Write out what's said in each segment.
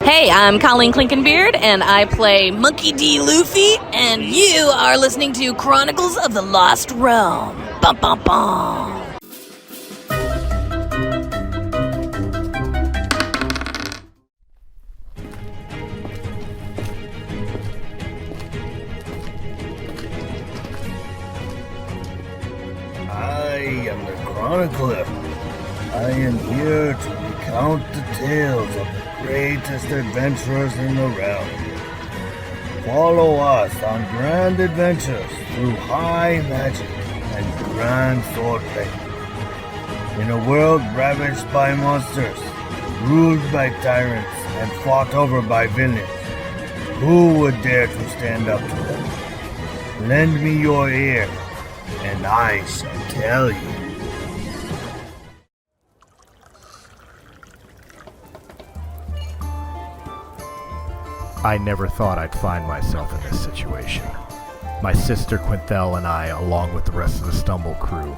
Hey, I'm Colleen Clinkenbeard, and I play Monkey D. Luffy, and you are listening to Chronicles of the Lost Realm. Bum, bum, bum. I am the Chronicler. I am here to recount the tales of the greatest adventurers in the realm. Follow us on grand adventures through high magic and grand swordplay. In a world ravaged by monsters, ruled by tyrants, and fought over by villains, who would dare to stand up to them? Lend me your ear, and I shall tell you. I never thought I'd find myself in this situation. My sister Quinthel and I, along with the rest of the Stumble crew,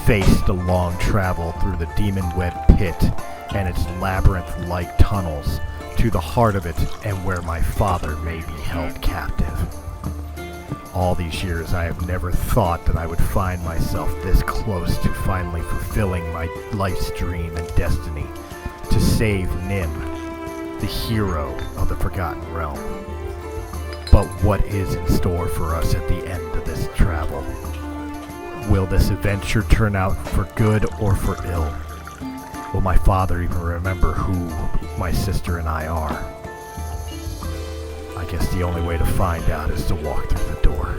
faced a long travel through the demon-wed pit and its labyrinth-like tunnels to the heart of it and where my father may be held captive. All these years I have never thought that I would find myself this close to finally fulfilling my life's dream and destiny to save Nim, the hero of the Forgotten Realm. But what is in store for us at the end of this travel? Will this adventure turn out for good or for ill? Will my father even remember who my sister and I are? I guess the only way to find out is to walk through the door.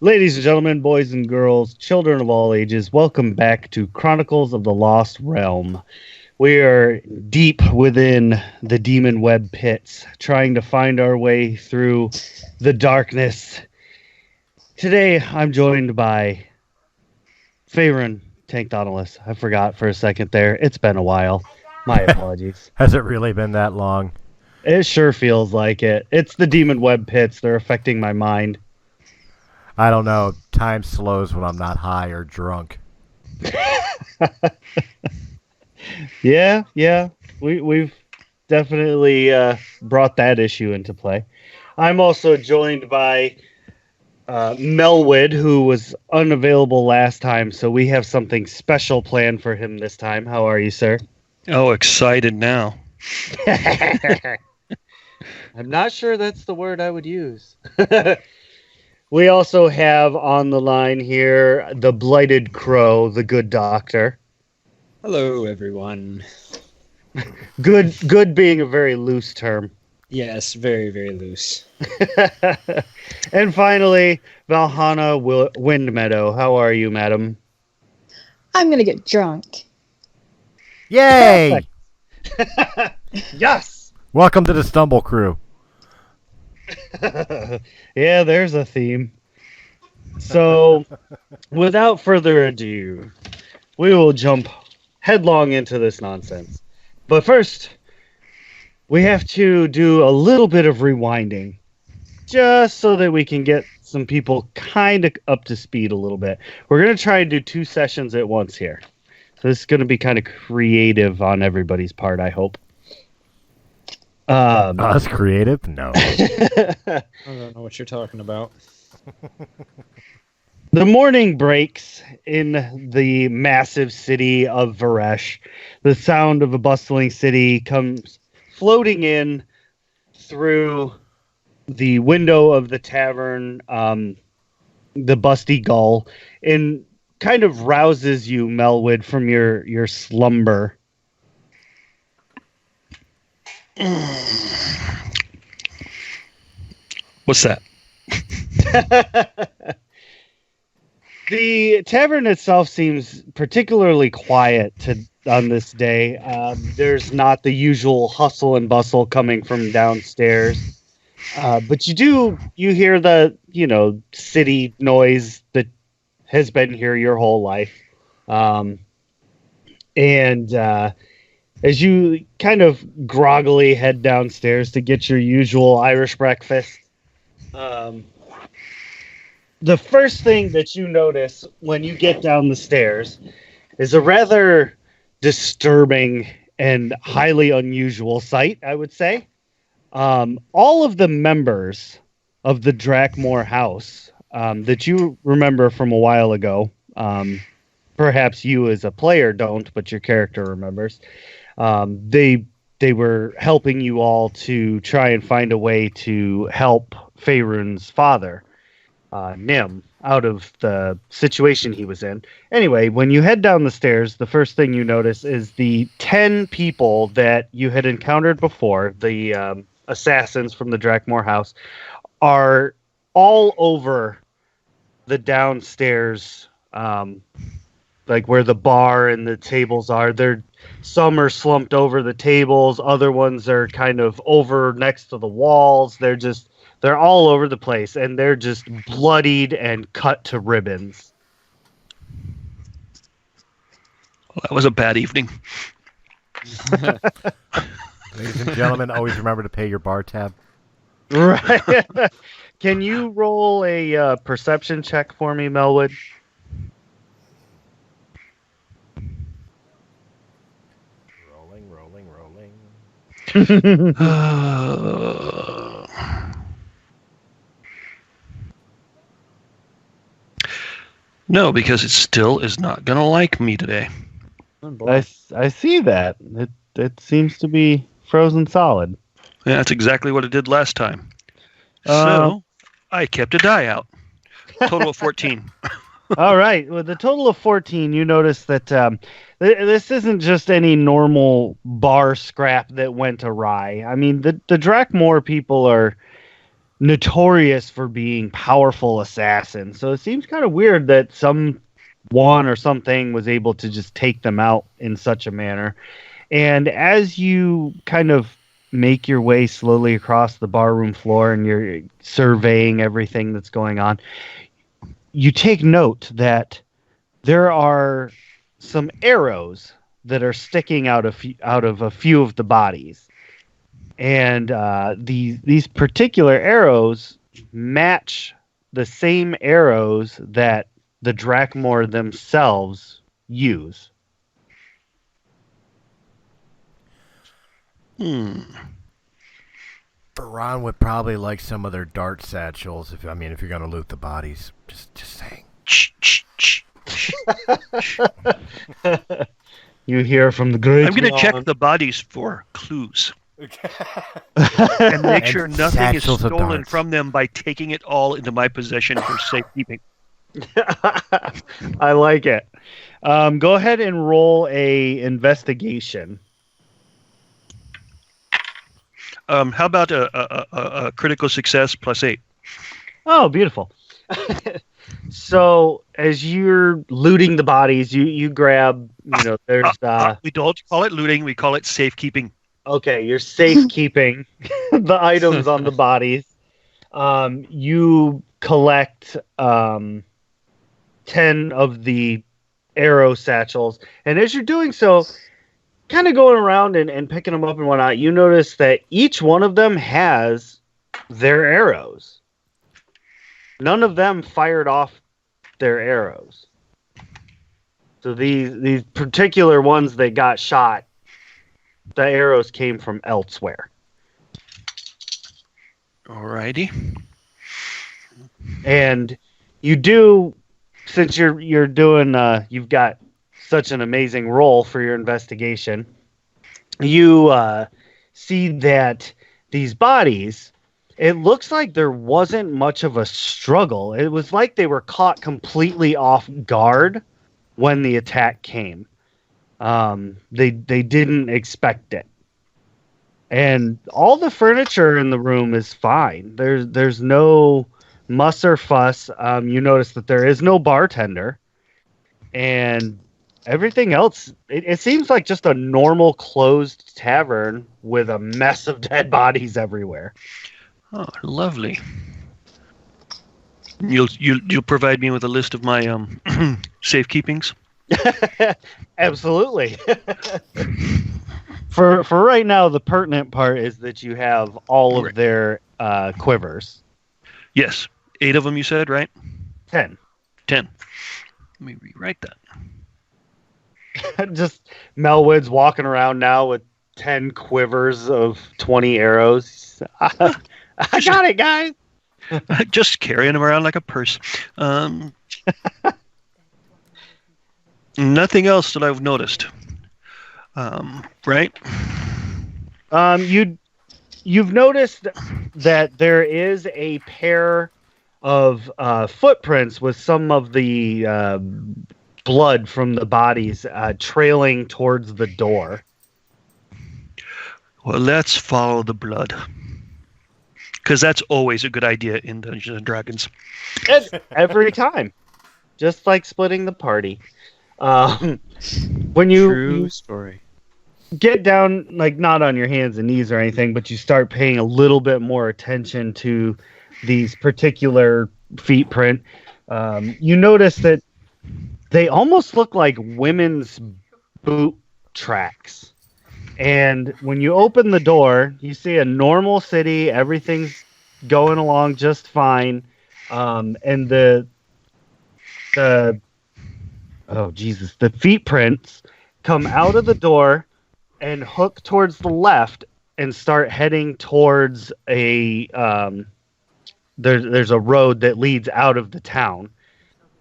Ladies and gentlemen, boys and girls, children of all ages, welcome back to Chronicles of the Lost Realm. We are deep within the demon web pits, trying to find our way through the darkness. Today, I'm joined by Faerun Takthanlus. I forgot for a second there. It's been a while. My apologies. Has it really been that long? It sure feels like it. It's the demon web pits. They're affecting my mind. I don't know. Time slows when I'm not high or drunk. Yeah. We've definitely brought that issue into play. I'm also joined by Melwood, who was unavailable last time, so we have something special planned for him this time. How are you, sir? Oh, excited now. I'm not sure that's the word I would use. We also have on the line here the Blighted Crow, the good doctor. Hello, everyone. Good being a very loose term. Yes, very, very loose. And finally, Valhana Windmeadow. How are you, madam? I'm going to get drunk. Yay! Yes! Welcome to the Stumble crew. Yeah, there's a theme. So, without further ado, we will jump headlong into this nonsense. But first, we have to do a little bit of rewinding, just so that we can get some people kind of up to speed a little bit. We're going to try and do 2 sessions at once here. So this is going to be kind of creative on everybody's part, I hope. Us creative? No. I don't know what you're talking about. The morning breaks in the massive city of Varesh. The sound of a bustling city comes floating in through the window of the tavern, the Busty Gull, and kind of rouses you, Melwood, from your slumber. What's that? The tavern itself seems particularly quiet on this day. There's not the usual hustle and bustle coming from downstairs. But you hear the, city noise that has been here your whole life. And as you kind of groggily head downstairs to get your usual Irish breakfast, the first thing that you notice when you get down the stairs is a rather disturbing and highly unusual sight, I would say. All of the members of the Drakmore house that you remember from a while ago, perhaps you as a player don't, but your character remembers, they were helping you all to try and find a way to help Faerun's father, Nim, out of the situation he was in. Anyway, when you head down the stairs, the first thing you notice is the 10 people that you had encountered before, the assassins from the Drakmore house, are all over the downstairs, like where the bar and the tables are. Some are slumped over the tables, other ones are kind of over next to the walls. They're all over the place, and they're just bloodied and cut to ribbons. Well, that was a bad evening. Ladies and gentlemen, always remember to pay your bar tab. Right. Can you roll a perception check for me, Melwood? Rolling. No, because it still is not going to like me today. I see that. It seems to be frozen solid. Yeah, that's exactly what it did last time. So, I kept a die out. Total of 14. All right. With a total of 14, you notice that this isn't just any normal bar scrap that went awry. I mean, the Drakmore people are notorious for being powerful assassins. So it seems kind of weird that someone or something was able to just take them out in such a manner. And as you kind of make your way slowly across the barroom floor and you're surveying everything that's going on, you take note that there are some arrows that are sticking out of a few of the bodies. And these particular arrows match the same arrows that the Drakmore themselves use. Baran would probably like some of their dart satchels if you're going to loot the bodies. Just saying. You hear from the great. I'm going to check the bodies for clues. And make sure nothing is stolen from them by taking it all into my possession for safekeeping. I like it. Go ahead and roll a investigation. How about a critical success +8? Oh, beautiful. So as you're looting the bodies, you grab, there's... we don't call it looting, we call it safekeeping. Okay, you're safekeeping the items on the bodies. You collect 10 of the arrow satchels, and as you're doing so, kind of going around and picking them up and whatnot, you notice that each one of them has their arrows. None of them fired off their arrows. So these particular ones that got shot, the arrows came from elsewhere. Alrighty. And you do, since you're doing, you've got such an amazing roll for your investigation, you see that these bodies, it looks like there wasn't much of a struggle. It was like they were caught completely off guard when the attack came. They didn't expect it. And all the furniture in the room is fine. There's no muss or fuss. You notice that there is no bartender. And everything else, it seems like just a normal closed tavern with a mess of dead bodies everywhere. Oh, lovely. You'll provide me with a list of my safekeepings? Absolutely. For right now, the pertinent part is that you have all of their quivers. Yes. 8 of them, you said, right? 10. 10. Let me rewrite that. Just Melwood's walking around now with 10 quivers of 20 arrows. I got it, guys. Just carrying them around like a purse. Nothing else that I've noticed. Right? You've noticed that there is a pair of footprints with some of the blood from the bodies trailing towards the door. Well, let's follow the blood. Because that's always a good idea in Dungeons and Dragons. Every time. Just like splitting the party. When you story. get down, like not on your hands and knees or anything, but you start paying a little bit more attention to these particular feet print, you notice that they almost look like women's boot tracks. And when you open the door, you see a normal city. Everything's going along just fine. And the feet prints come out of the door and hook towards the left and start heading towards a there's a road that leads out of the town,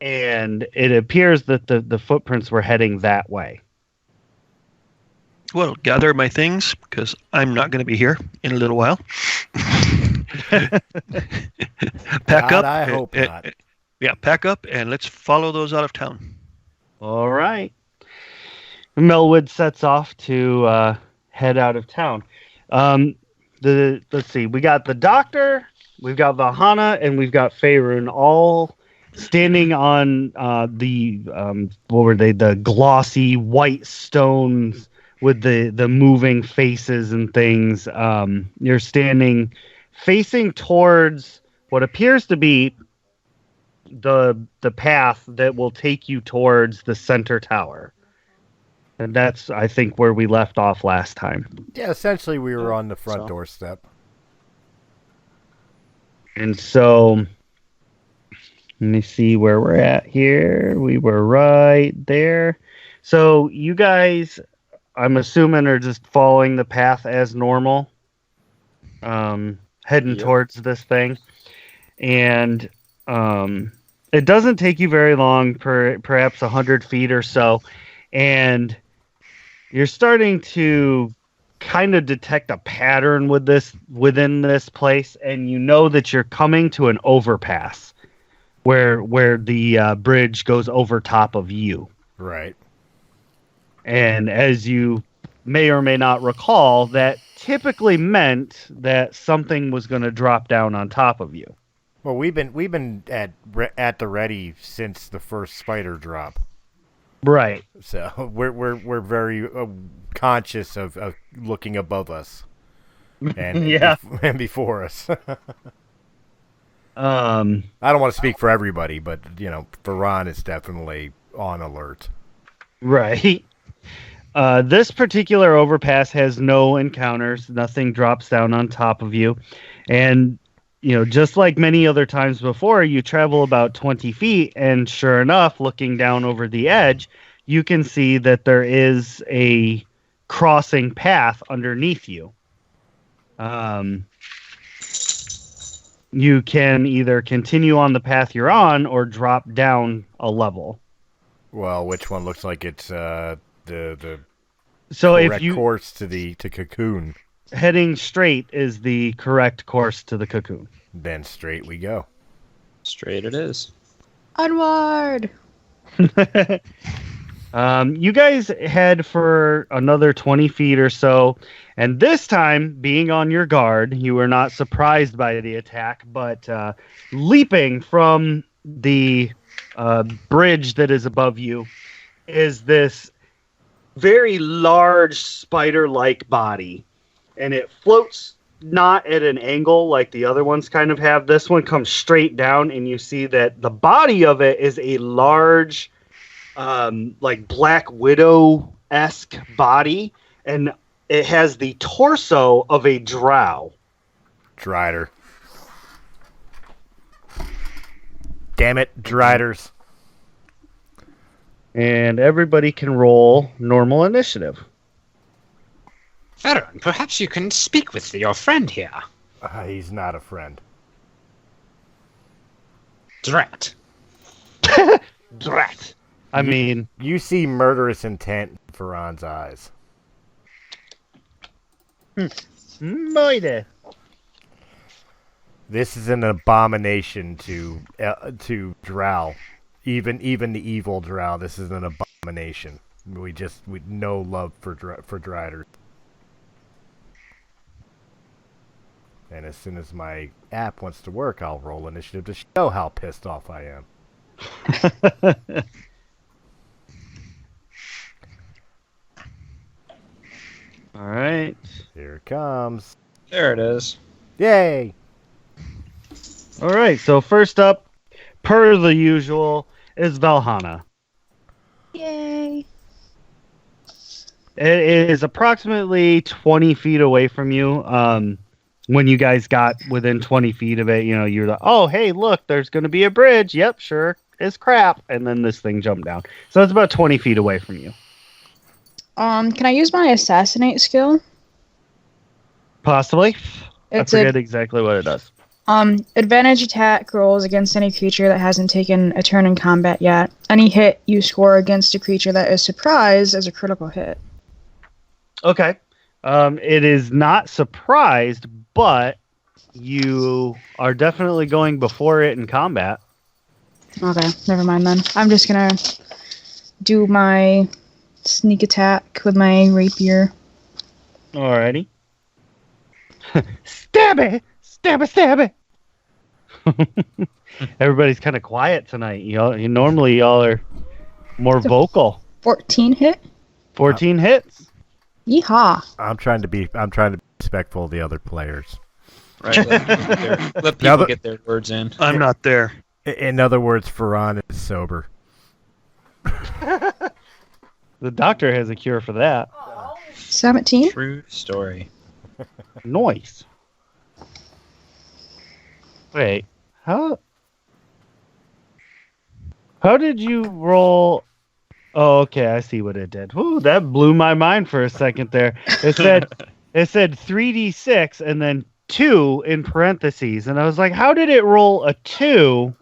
and it appears that the footprints were heading that way. Well, gather my things, because I'm not going to be here in a little while. Pack up. I hope not. Yeah, pack up, and let's follow those out of town. All right. Melwood sets off to head out of town. Let's see. We got the doctor, we've got Vahana, and we've got Faerun all standing on the glossy white stones with the moving faces and things. You're standing facing towards what appears to be the path that will take you towards the center tower. And that's, I think, where we left off last time. Yeah, essentially we were on the front doorstep. And so, let me see where we're at here. We were right there. So you guys, I'm assuming, are just following the path as normal, heading towards this thing. And it doesn't take you very long, perhaps 100 feet or so. And you're starting to kind of detect a pattern within this place, and you know that you're coming to an overpass where the bridge goes over top of you. Right. And as you may or may not recall, that typically meant that something was going to drop down on top of you. Well, we've been at the ready since the first spider drop. Right. So we're very conscious of looking above us and and before us. I don't want to speak for everybody, but for Ron, it's definitely on alert. Right. This particular overpass has no encounters. Nothing drops down on top of you, and just like many other times before, you travel about 20 feet, and sure enough, looking down over the edge, you can see that there is a crossing path underneath you. You can either continue on the path you're on or drop down a level. Well, which one looks like it's the so correct if you course to Cocoon? Heading straight is the correct course to the Cocoon. Then straight we go. Straight it is. Onward! You guys head for another 20 feet or so, and this time, being on your guard, you were not surprised by the attack, but leaping from the bridge that is above you is this very large spider-like body, and it floats not at an angle like the other ones kind of have. This one comes straight down, and you see that the body of it is a large, like Black Widow-esque body, and it has the torso of a drow. Drider. Damn it, Driders. And everybody can roll normal initiative. Farron, perhaps you can speak with your friend here. He's not a friend. Drat. Drat. I mean... You see murderous intent in Farron's eyes. Mighty. This is an abomination to Drow. Even the evil Drow, this is an abomination. We no love for Driders. And as soon as my app wants to work, I'll roll initiative to show how pissed off I am. All right. Here it comes. There it is. Yay! All right. So first up, per the usual, is Valhalla. Yay. It is approximately 20 feet away from you. When you guys got within 20 feet of it, you're like, oh, hey, look, there's going to be a bridge. Yep, sure. It's crap. And then this thing jumped down. So it's about 20 feet away from you. Can I use my assassinate skill? Possibly. It's I forget exactly what it does. Advantage attack rolls against any creature that hasn't taken a turn in combat yet. Any hit you score against a creature that is surprised as a critical hit. Okay. It is not surprised, but you are definitely going before it in combat. Okay, never mind then. I'm just gonna do my sneak attack with my rapier. Alrighty. Stab it! Stab it! Stab it! Everybody's kind of quiet tonight. Normally y'all are more vocal. 14 hit? 14 hits. Yeehaw. I'm trying to be respectful of the other players. Right. Let people get their words in. I'm not there. In other words, Farron is sober. The doctor has a cure for that. 17? True story. Noise. Wait, how did you roll? Oh, okay, I see what it did. Ooh, that blew my mind for a second there. It said 3d6 and then 2 in parentheses, and I was like, how did it roll a 2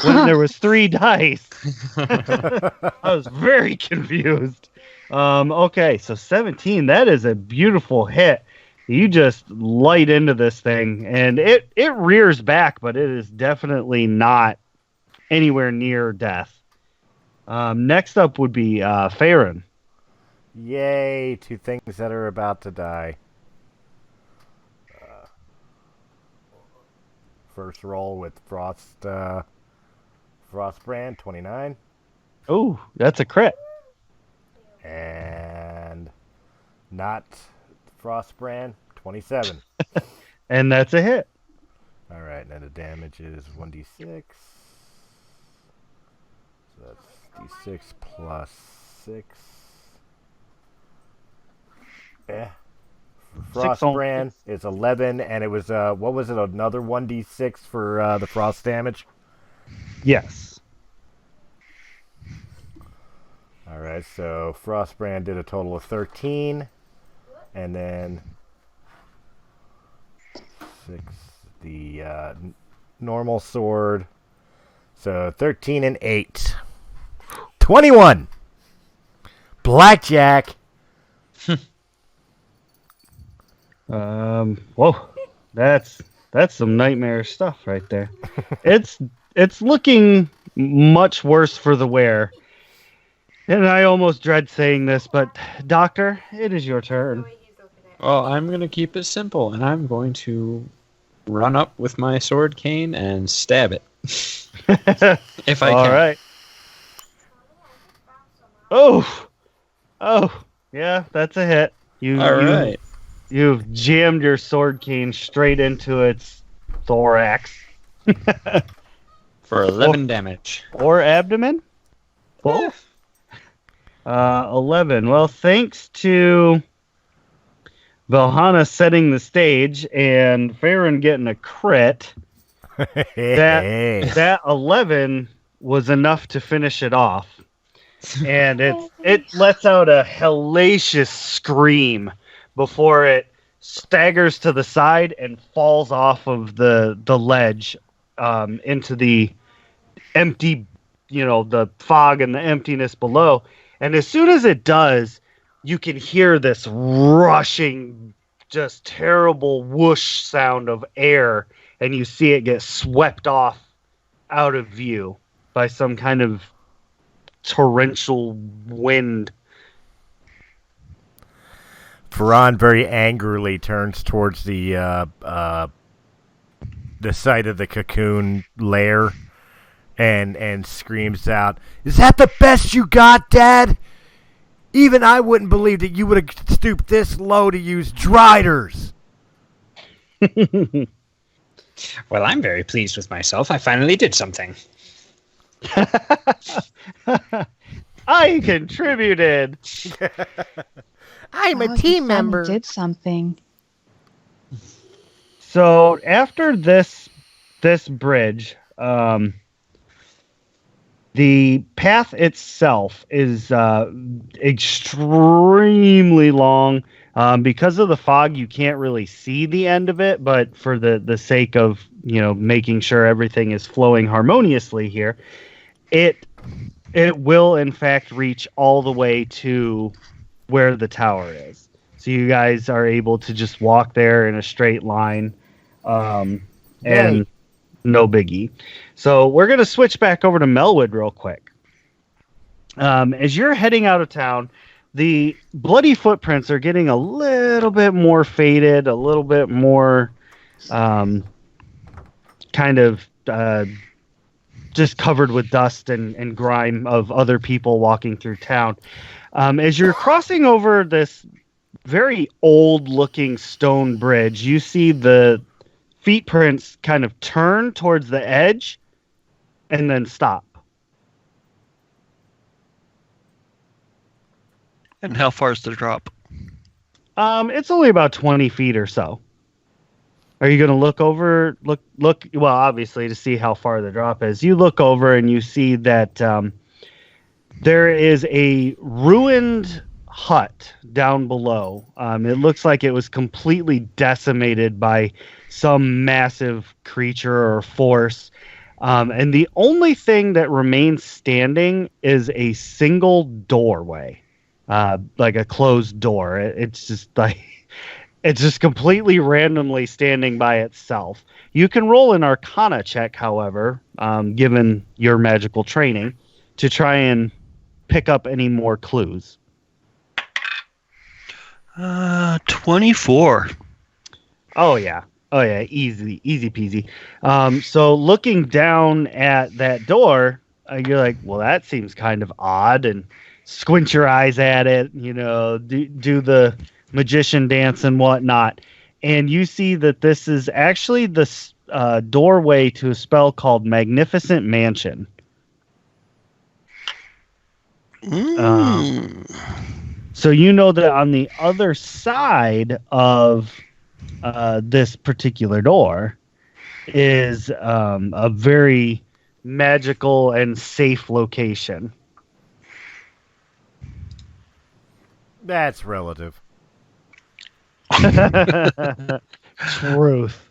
when there was 3 dice? I was very confused. Okay, so 17. That is a beautiful hit. You just light into this thing, and it rears back, but it is definitely not anywhere near death. Next up would be Farron. Yay, 2 things that are about to die. First roll with Frostbrand, 29. Oh, that's a crit. And not Frostbrand, 27. And that's a hit. All right, now the damage is 1d6. So that's d6 plus 6. Frostbrand is 11, and it was, what was it, another 1d6 for the frost damage? Yes. All right, so Frostbrand did a total of 13, and then 6, the normal sword. So 13 and 8. 21! Blackjack! Whoa. That's some nightmare stuff right there. It's looking much worse for the wear. And I almost dread saying this, but Doctor, it is your turn. Well, I'm going to keep it simple, and I'm going to run up with my sword cane and stab it. If I can. All right. Oh, yeah, that's a hit. Right. You've jammed your sword cane straight into its thorax. For 11 damage. Or abdomen? Both? 11. Well, thanks to Valhalla setting the stage and Farron getting a crit, that 11 was enough to finish it off. And it lets out a hellacious scream before it staggers to the side and falls off of the ledge into the empty, the fog and the emptiness below. And as soon as it does, you can hear this rushing, just terrible whoosh sound of air, and you see it get swept off out of view by some kind of torrential wind. Ferran very angrily turns towards the site of the cocoon lair and screams out, "Is that the best you got, Dad? Even I wouldn't believe that you would have stooped this low to use driders." Well, I'm very pleased with myself. I finally did something. I contributed. I'm a team member. Did something. So after this bridge, the path itself is extremely long. Because of the fog, you can't really see the end of it, but for the sake of making sure everything is flowing harmoniously here, it will in fact reach all the way to where the tower is. So you guys are able to just walk there in a straight line, and no biggie. So we're going to switch back over to Melwood real quick. As you're heading out of town, the bloody footprints are getting a little bit more faded, a little bit more kind of just covered with dust and grime of other people walking through town. As you're crossing over this very old-looking stone bridge, you see the feet prints kind of turn towards the edge and then stop. And how far is the drop? It's only about 20 feet or so. Are you going to look over? Look. Well, obviously, to see how far the drop is. You look over and you see that there is a ruined hut down below. It looks like it was completely decimated by some massive creature or force. And the only thing that remains standing is a single doorway. Like a closed door. It's just completely randomly standing by itself. You can roll an Arcana check, however, given your magical training, to try and pick up any more clues. 24. Oh yeah, easy peasy. So looking down at that door, you're like, well, that seems kind of odd, and squint your eyes at it, do the magician dance and whatnot. And you see that this is actually the doorway to a spell called Magnificent Mansion. So you know that on the other side of this particular door is a very magical and safe location. That's relative. Truth.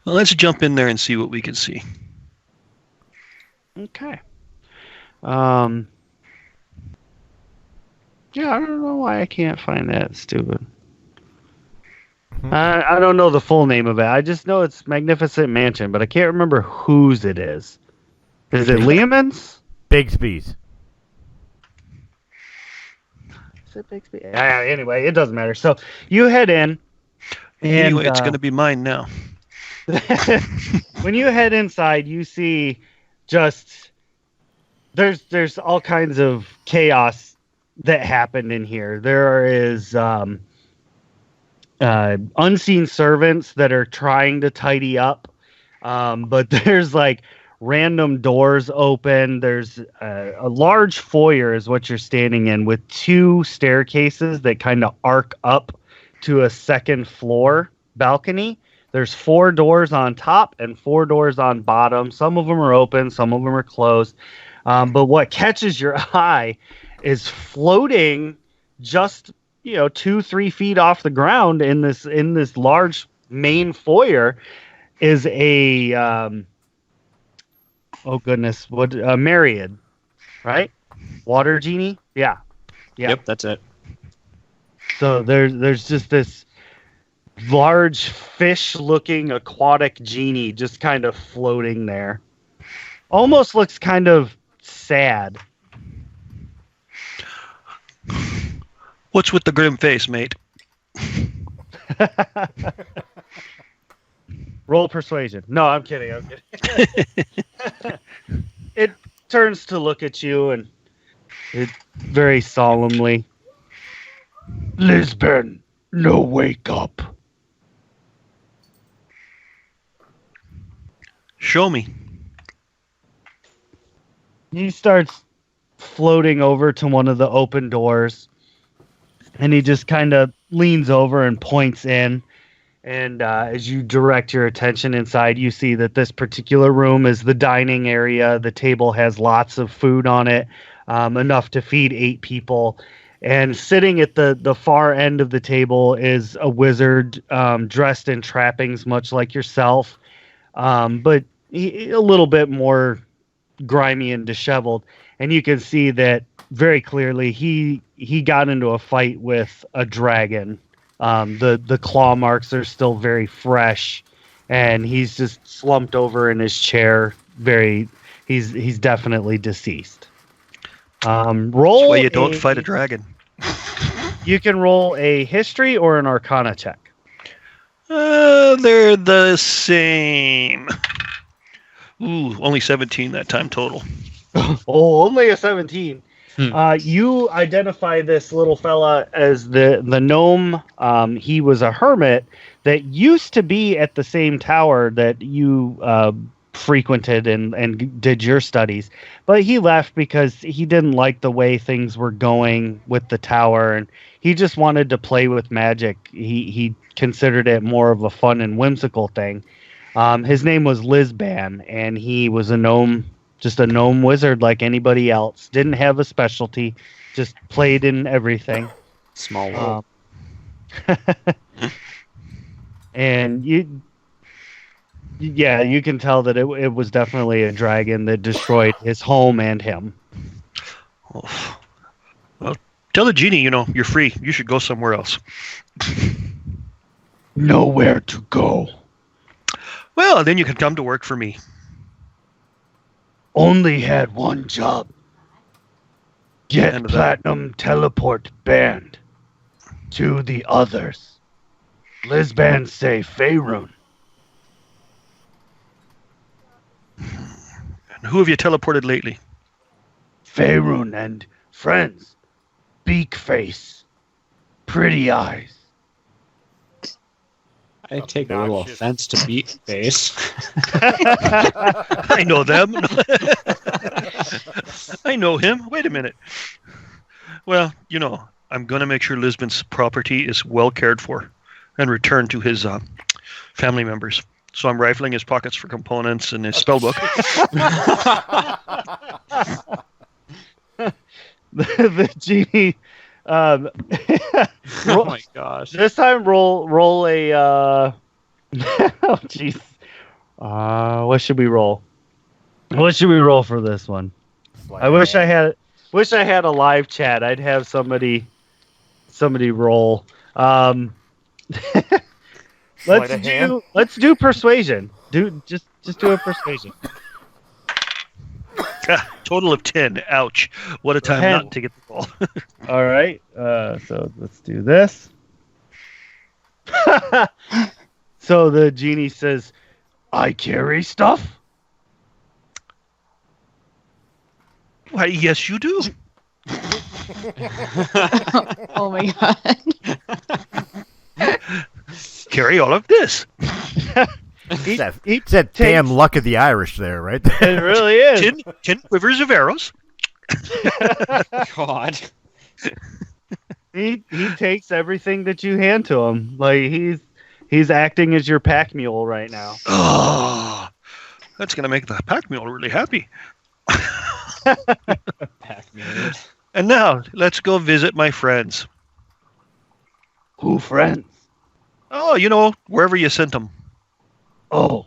Well, let's jump in there and see what we can see. Okay. Yeah, I don't know why I can't find that. Stupid. I don't know the full name of it. I just know it's Magnificent Mansion, but I can't remember whose it is. Is it Lehman's? Bigsby's. Bixby? Anyway, it doesn't matter. So you head in. And, anyway, it's going to be mine now. When you head inside, you see just there's all kinds of chaos that happened in here. There is unseen servants that are trying to tidy up, but there's like random doors open. There's a large foyer is what you're standing in, with two staircases that kind of arc up to a second floor balcony There's 4 doors on top and 4 doors on bottom. Some of them are open, some of them are closed. But what catches your eye is floating just 2-3 feet off the ground in this large main foyer is a Myriad, right? Water genie? Yeah. Yep, that's it. So there's just this large fish-looking aquatic genie just kind of floating there. Almost looks kind of sad. What's with the grim face, mate? Roll persuasion. No, I'm kidding. It turns to look at you and it very solemnly. Lisbon, no wake up. Show me. He starts floating over to one of the open doors, and he just kind of leans over and points in. And as you direct your attention inside, you see that this particular room is the dining area. The table has lots of food on it, enough to feed 8 people. And sitting at the far end of the table is a wizard dressed in trappings, much like yourself, but a little bit more grimy and disheveled. And you can see that very clearly he got into a fight with a dragon. The claw marks are still very fresh, and he's just slumped over in his chair. He's definitely deceased. Roll. That's why you don't fight a dragon. You can roll a history or an arcana check. They're the same. Ooh, only 17 that time total. Oh, only a 17. You identify this little fella as the gnome. He was a hermit that used to be at the same tower that you frequented and did your studies, but he left because he didn't like the way things were going with the tower, and he just wanted to play with magic. He considered it more of a fun and whimsical thing. His name was Lisban, and he was a gnome. Just a gnome wizard like anybody else. Didn't have a specialty. Just played in everything. Small world. And you can tell that it was definitely a dragon that destroyed his home and him. Oh. Well, tell the genie, you're free. You should go somewhere else. Nowhere to go. Well, then you can come to work for me. Only had one job. Get Platinum Teleport Band to the others. Lisbon say Faerun. And who have you teleported lately? Faerun and friends. Beak face. Pretty eyes. I take a little offense to beat face. I know them. I know him. Wait a minute. Well, I'm going to make sure Lisbon's property is well cared for and returned to his family members. So I'm rifling his pockets for components and his spellbook. The genie. Oh my gosh! This time, roll a. Oh jeez. What should we roll? What should we roll for this one? I wish I had a live chat. I'd have somebody roll. Let's do persuasion. Just do a persuasion. Total of 10. Ouch. What a time 10. not to get the ball. All right. So let's do this. So the genie says, I carry stuff? Why, yes, you do. Oh my god. Carry all of this. It's that damn luck of the Irish there, right? It really is. 10 quivers of arrows. God. He takes everything that you hand to him. Like He's acting as your pack mule right now. Oh, that's going to make the pack mule really happy. Pack mule. And now, let's go visit my friends. Who friends? Oh, wherever you sent them. Oh,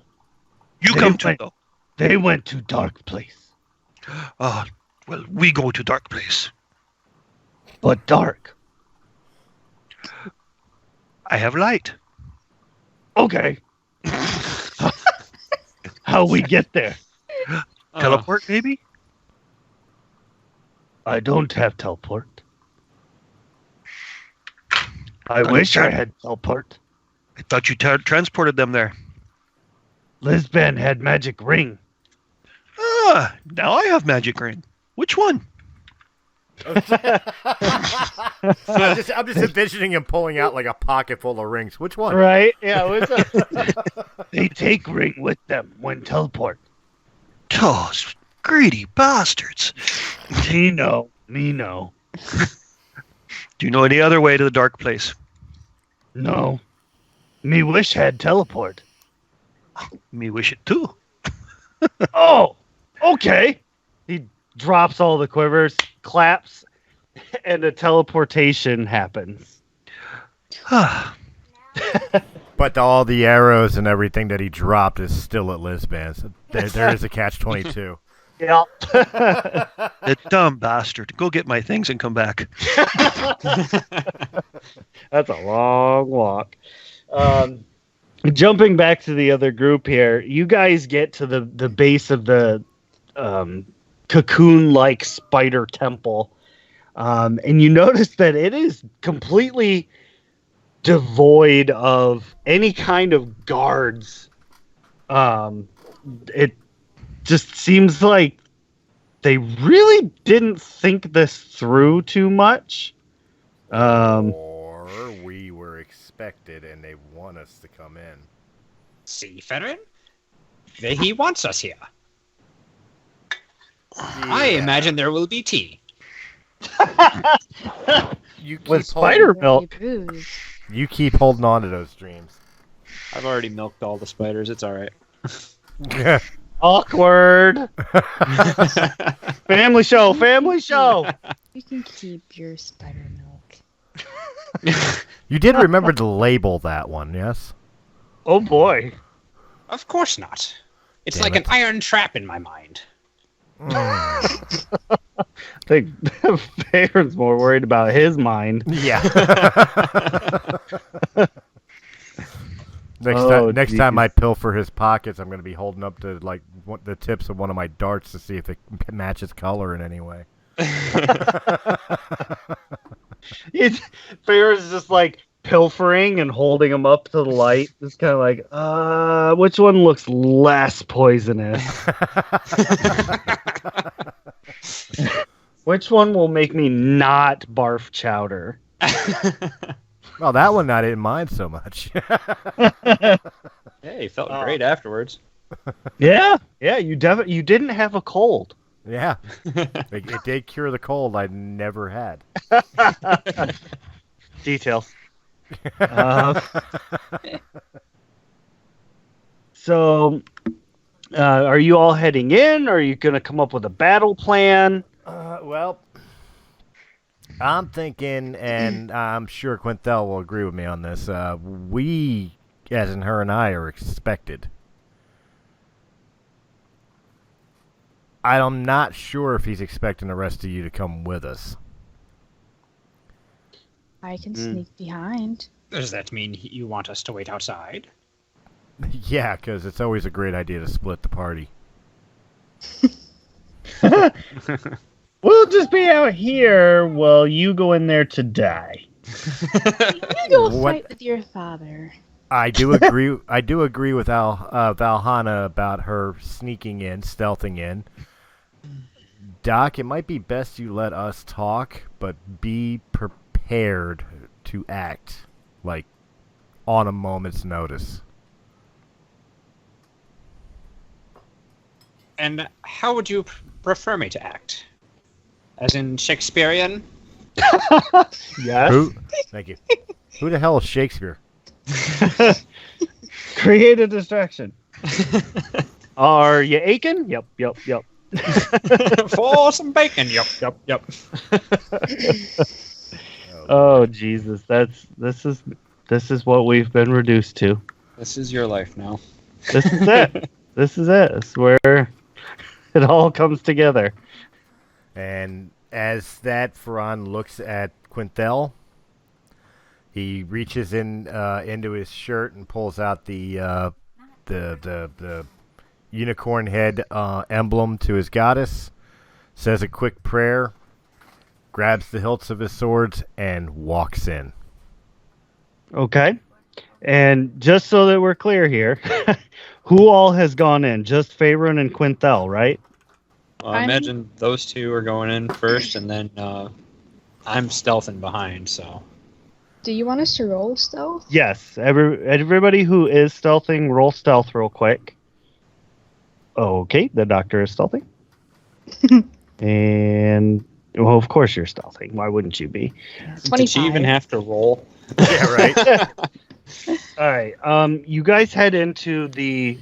You They come too, went- though. they went to dark place. Well, we go to dark place. But dark. I have light. Okay. How we get there? Teleport, maybe? I don't have teleport. I wish I had teleport. I thought you transported them there. Lisbon had magic ring. Now I have magic ring. Which one? I'm just envisioning him pulling out like a pocket full of rings. Which one? Right? Yeah. What's up? They take ring with them when teleport. Oh, greedy bastards. Me know. Do you know any other way to the dark place? No. Me wish had teleport. Me wish it too. Oh, okay. He drops all the quivers, claps, and a teleportation happens. But all the arrows and everything that he dropped is still at Lisbon. So there is a catch-22. Yeah. The dumb bastard. Go get my things and come back. That's a long walk. Jumping back to the other group here, you guys get to the base of the cocoon-like spider temple, and you notice that it is completely devoid of any kind of guards. It just seems like they really didn't think this through too much. Or we were expected and they want us to come in. Seafaring? He wants us here. I imagine there will be tea. You keep With spider milk. Booze. You keep holding on to those dreams. I've already milked all the spiders. It's all right. Awkward. Family show. You can keep your spider milk. You did remember to label that one, yes? Oh boy. Of course not. It's Damn like it. an iron trap in my mind. I think Farron's more worried about his mind. Yeah. Oh, Next time geez. I pilfer his pockets, I'm going to be holding up to like the tips of one of my darts to see if it matches color in any way. Farron's just like pilfering and holding them up to the light. Just kind of like, which one looks less poisonous? Which one will make me not barf chowder? Well, that one I didn't mind so much. Hey, felt great afterwards. Yeah, you didn't have a cold. Yeah. It did cure the cold I never had. Details. So, are you all heading in? Or are you going to come up with a battle plan? Well, I'm thinking, and I'm sure Quintel will agree with me on this, we, as in her and I, are expected. I'm not sure if he's expecting the rest of you to come with us. I can sneak behind. Does that mean you want us to wait outside? Yeah, because it's always a great idea to split the party. We'll just be out here while you go in there to die. You go What? fight with your father. I do agree. I do agree with Valhalla about her sneaking in, stealthing in. Doc, it might be best you let us talk, but be prepared to act like on a moment's notice. And how would you prefer me to act? As in Shakespearean? Yes. Who? Thank you. Who the hell is Shakespeare? Create a distraction. Are you aching? Yep. For some bacon. Yep. Oh Jesus, this is what we've been reduced to. This is your life now. This is it. This is it. It's where it all comes together. And as that Ferran looks at Quintel, he reaches into his shirt and pulls out the unicorn head emblem to his goddess, says a quick prayer, grabs the hilts of his swords, and walks in. Okay. And just so that we're clear here, who all has gone in? Just Faerun and Quintel, right? Well, I imagine those two are going in first, and then I'm stealthing behind, so... Do you want us to roll stealth? Yes. Everybody who is stealthing, roll stealth real quick. Okay, the doctor is stealthing. And, well, of course you're stealthing. Why wouldn't you be? 25. Did she even have to roll? Yeah, right. All right. You guys head into the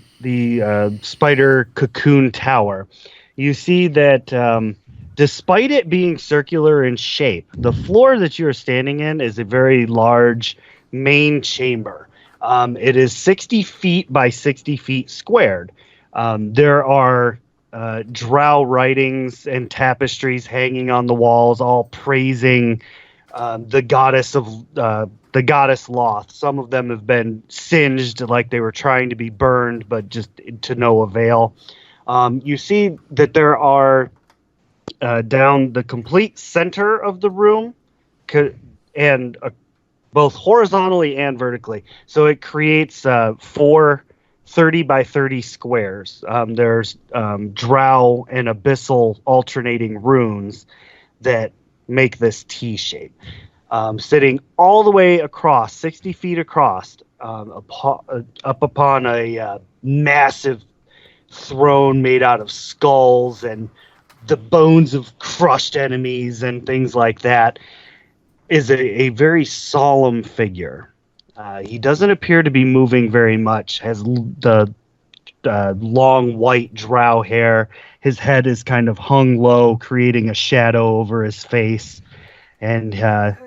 spider cocoon tower. You see that despite it being circular in shape, the floor that you're standing in is a very large main chamber. It is 60 feet by 60 feet squared. There are drow writings and tapestries hanging on the walls, all praising the goddess Loth. Some of them have been singed like they were trying to be burned, but just to no avail. You see that there are down the complete center of the room, and both horizontally and vertically. So it creates 4 30 by 30 squares. There's drow and abyssal alternating runes that make this T shape. Sitting all the way across, 60 feet across, up upon a massive throne made out of skulls and the bones of crushed enemies and things like that, is a very solemn figure. He doesn't appear to be moving very much, has the long white drow hair. His head is kind of hung low, creating a shadow over his face. And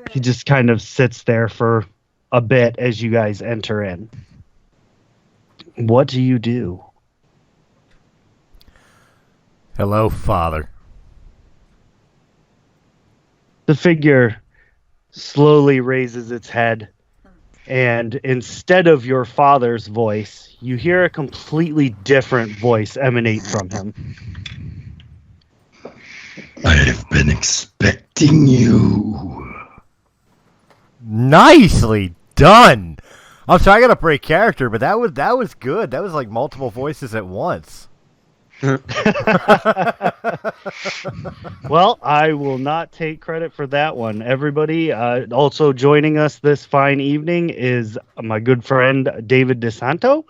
he just kind of sits there for a bit as you guys enter in. What do you do? Hello, Father. The figure slowly raises its head, and instead of your father's voice, you hear a completely different voice emanate from him. I've been expecting you. Nicely done. I'm sorry, I gotta break character, but that was good. That was like multiple voices at once. Well, I will not take credit for that one. Everybody, also joining us this fine evening is my good friend David DeSantos.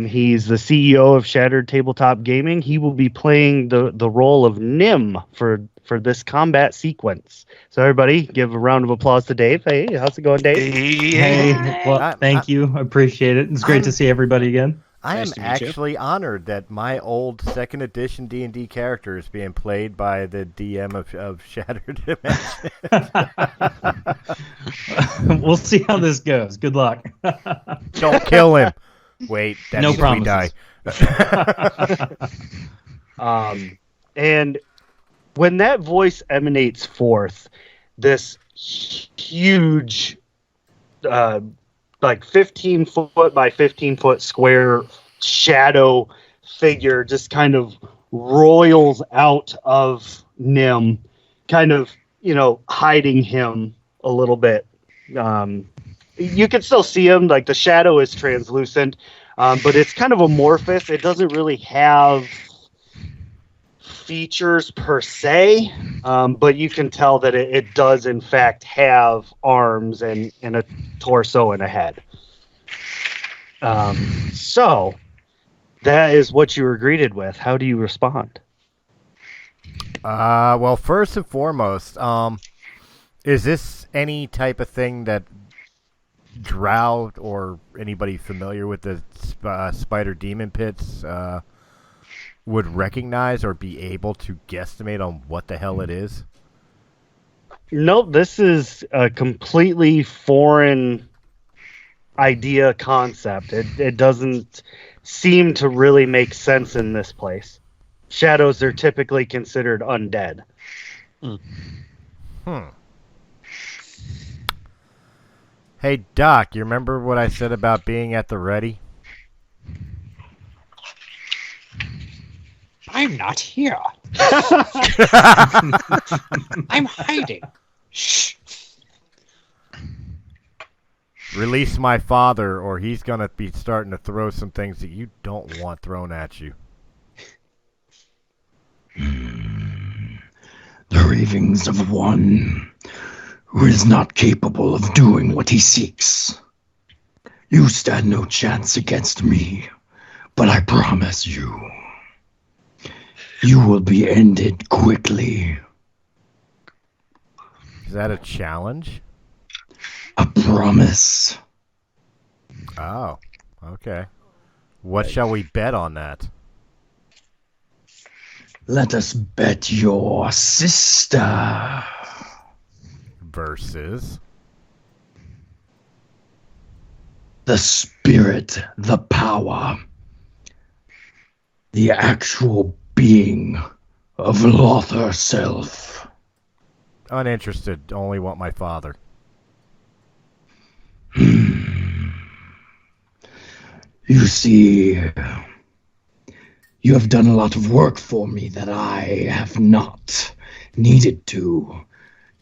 He's the CEO of Shattered Tabletop Gaming. He will be playing the role of Nim for this combat sequence. So everybody, give a round of applause to Dave. Hey, how's it going, Dave? Hey, well, thank you. I appreciate it. It's great to see everybody again. I am Nice to meet you. actually honored that my old second edition D&D character is being played by the DM of Shattered Dimension. We'll see how this goes. Good luck. Don't kill him. Wait, that's No if we promises. die. And when that voice emanates forth, this huge, like 15 foot by 15 foot square shadow figure just kind of roils out of Nim, kind of, hiding him a little bit. You can still see him, like the shadow is translucent, but it's kind of amorphous. It doesn't really have features per se, but you can tell that it does in fact have arms and a torso and a head. So that is what you were greeted with. How do you respond? Well, first and foremost, is this any type of thing that Drow or anybody familiar with the spider demon pits would recognize or be able to guesstimate on what the hell it is? Nope, this is a completely foreign idea concept. It doesn't seem to really make sense in this place. Shadows are typically considered undead. Hey, Doc, you remember what I said about being at the ready? I'm not here. I'm hiding. Shh. Release my father, or he's going to be starting to throw some things that you don't want thrown at you. The ravings of one who is not capable of doing what he seeks. You stand no chance against me, but I promise you, you will be ended quickly. Is that a challenge? A promise. Oh, okay. What shall we bet on that? Let us bet your sister. Versus? The spirit, the power, the actual being of Loth herself. Uninterested. Only want my father. You see, you have done a lot of work for me that I have not needed to.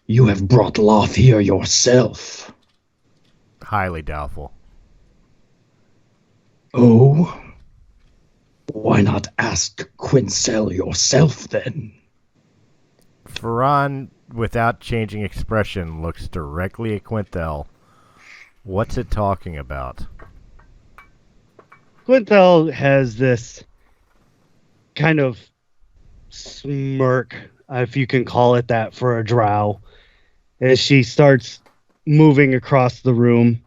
You have brought Loth here yourself. Highly doubtful. Oh? Why not ask Quincell yourself, then? Ferran, without changing expression, looks directly at Quintel. What's it talking about? Quintel has this kind of smirk, if you can call it that, for a drow, as she starts moving across the room.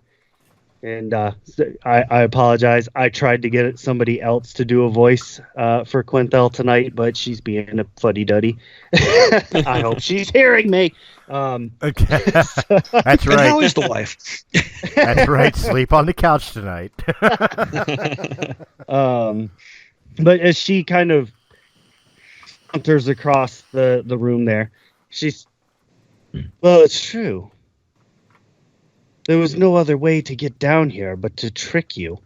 And I apologize. I tried to get somebody else to do a voice for Quintel tonight, but she's being a fuddy-duddy. I hope she's hearing me. Okay. That's right. How is the wife? That's right. Sleep on the couch tonight. But as she kind of saunters across the room there, she's... Well, it's true. There was no other way to get down here but to trick you.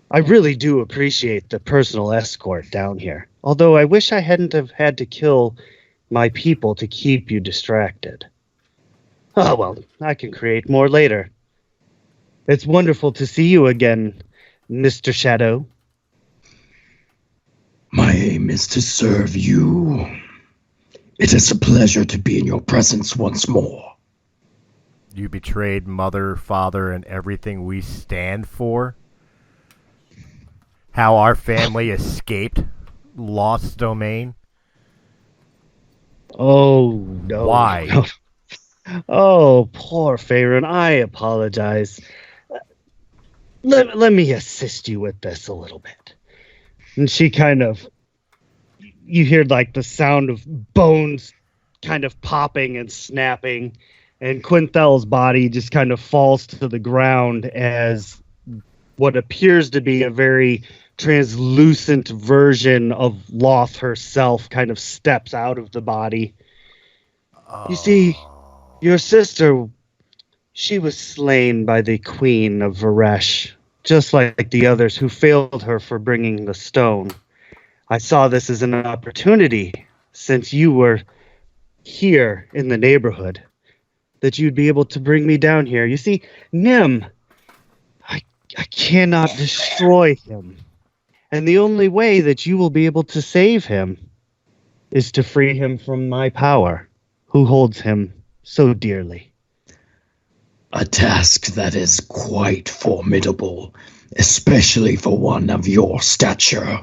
I really do appreciate the personal escort down here, although I wish I hadn't have had to kill my people to keep you distracted. Oh, well, I can create more later. It's wonderful to see you again, Mr. Shadow. My aim is to serve you. It is a pleasure to be in your presence once more. You betrayed mother, father, and everything we stand for? How our family escaped lost domain? Oh, no. Why? No. Oh, poor Faerun. I apologize. Let me assist you with this a little bit. And she kind of... You hear like the sound of bones kind of popping and snapping, and Quintel's body just kind of falls to the ground as what appears to be a very translucent version of Loth herself kind of steps out of the body. You see, your sister, she was slain by the Queen of Varesh, just like the others who failed her for bringing the stone. I saw this as an opportunity, since you were here in the neighborhood, that you'd be able to bring me down here. You see, Nim, I cannot destroy him. And the only way that you will be able to save him is to free him from my power, who holds him so dearly. A task that is quite formidable, especially for one of your stature.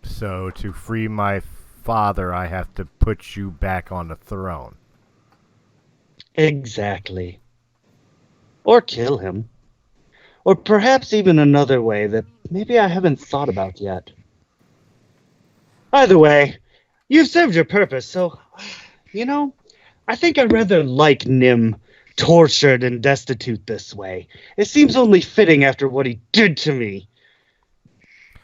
So, to free my father, I have to put you back on the throne. Exactly. Or kill him. Or perhaps even another way that maybe I haven't thought about yet. Either way, you've served your purpose, so, I think I'd rather like Nim tortured and destitute this way. It seems only fitting after what he did to me.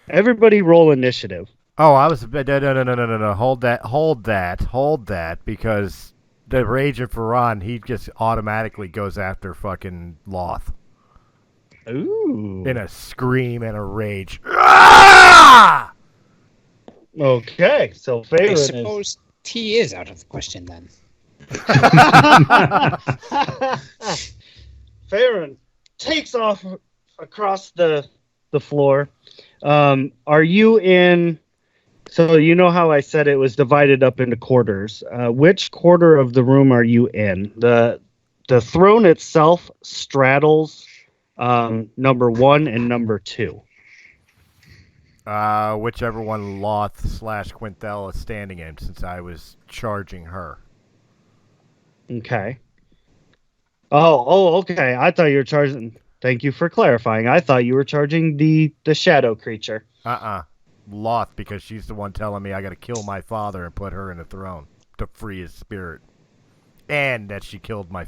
Everybody roll initiative. Oh, I was no. Hold that, because the Rage of Faran, he just automatically goes after fucking Loth. Ooh. In a scream and a rage. Ah! Okay, so Faerun I suppose tea is out of the question then. Faerun takes off across the floor. Are you in? So you know how I said it was divided up into quarters. Which quarter of the room are you in? The throne itself straddles number 1 and number 2. Whichever one Loth / Quinthel is standing in, since I was charging her. Okay. Oh, okay. I thought you were charging. Thank you for clarifying. I thought you were charging the shadow creature. Loth, because she's the one telling me I got to kill my father and put her in the throne to free his spirit, and that she killed my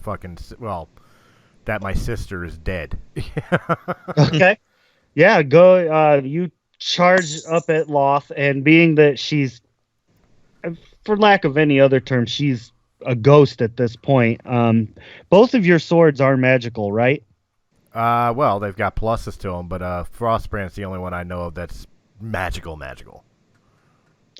that my sister is dead. Okay. Yeah. Go. You charge up at Loth, and being that she's, for lack of any other term, she's a ghost at this point. Both of your swords are magical, right? Well, they've got pluses to them, but Frostbrand's the only one I know of that's magical.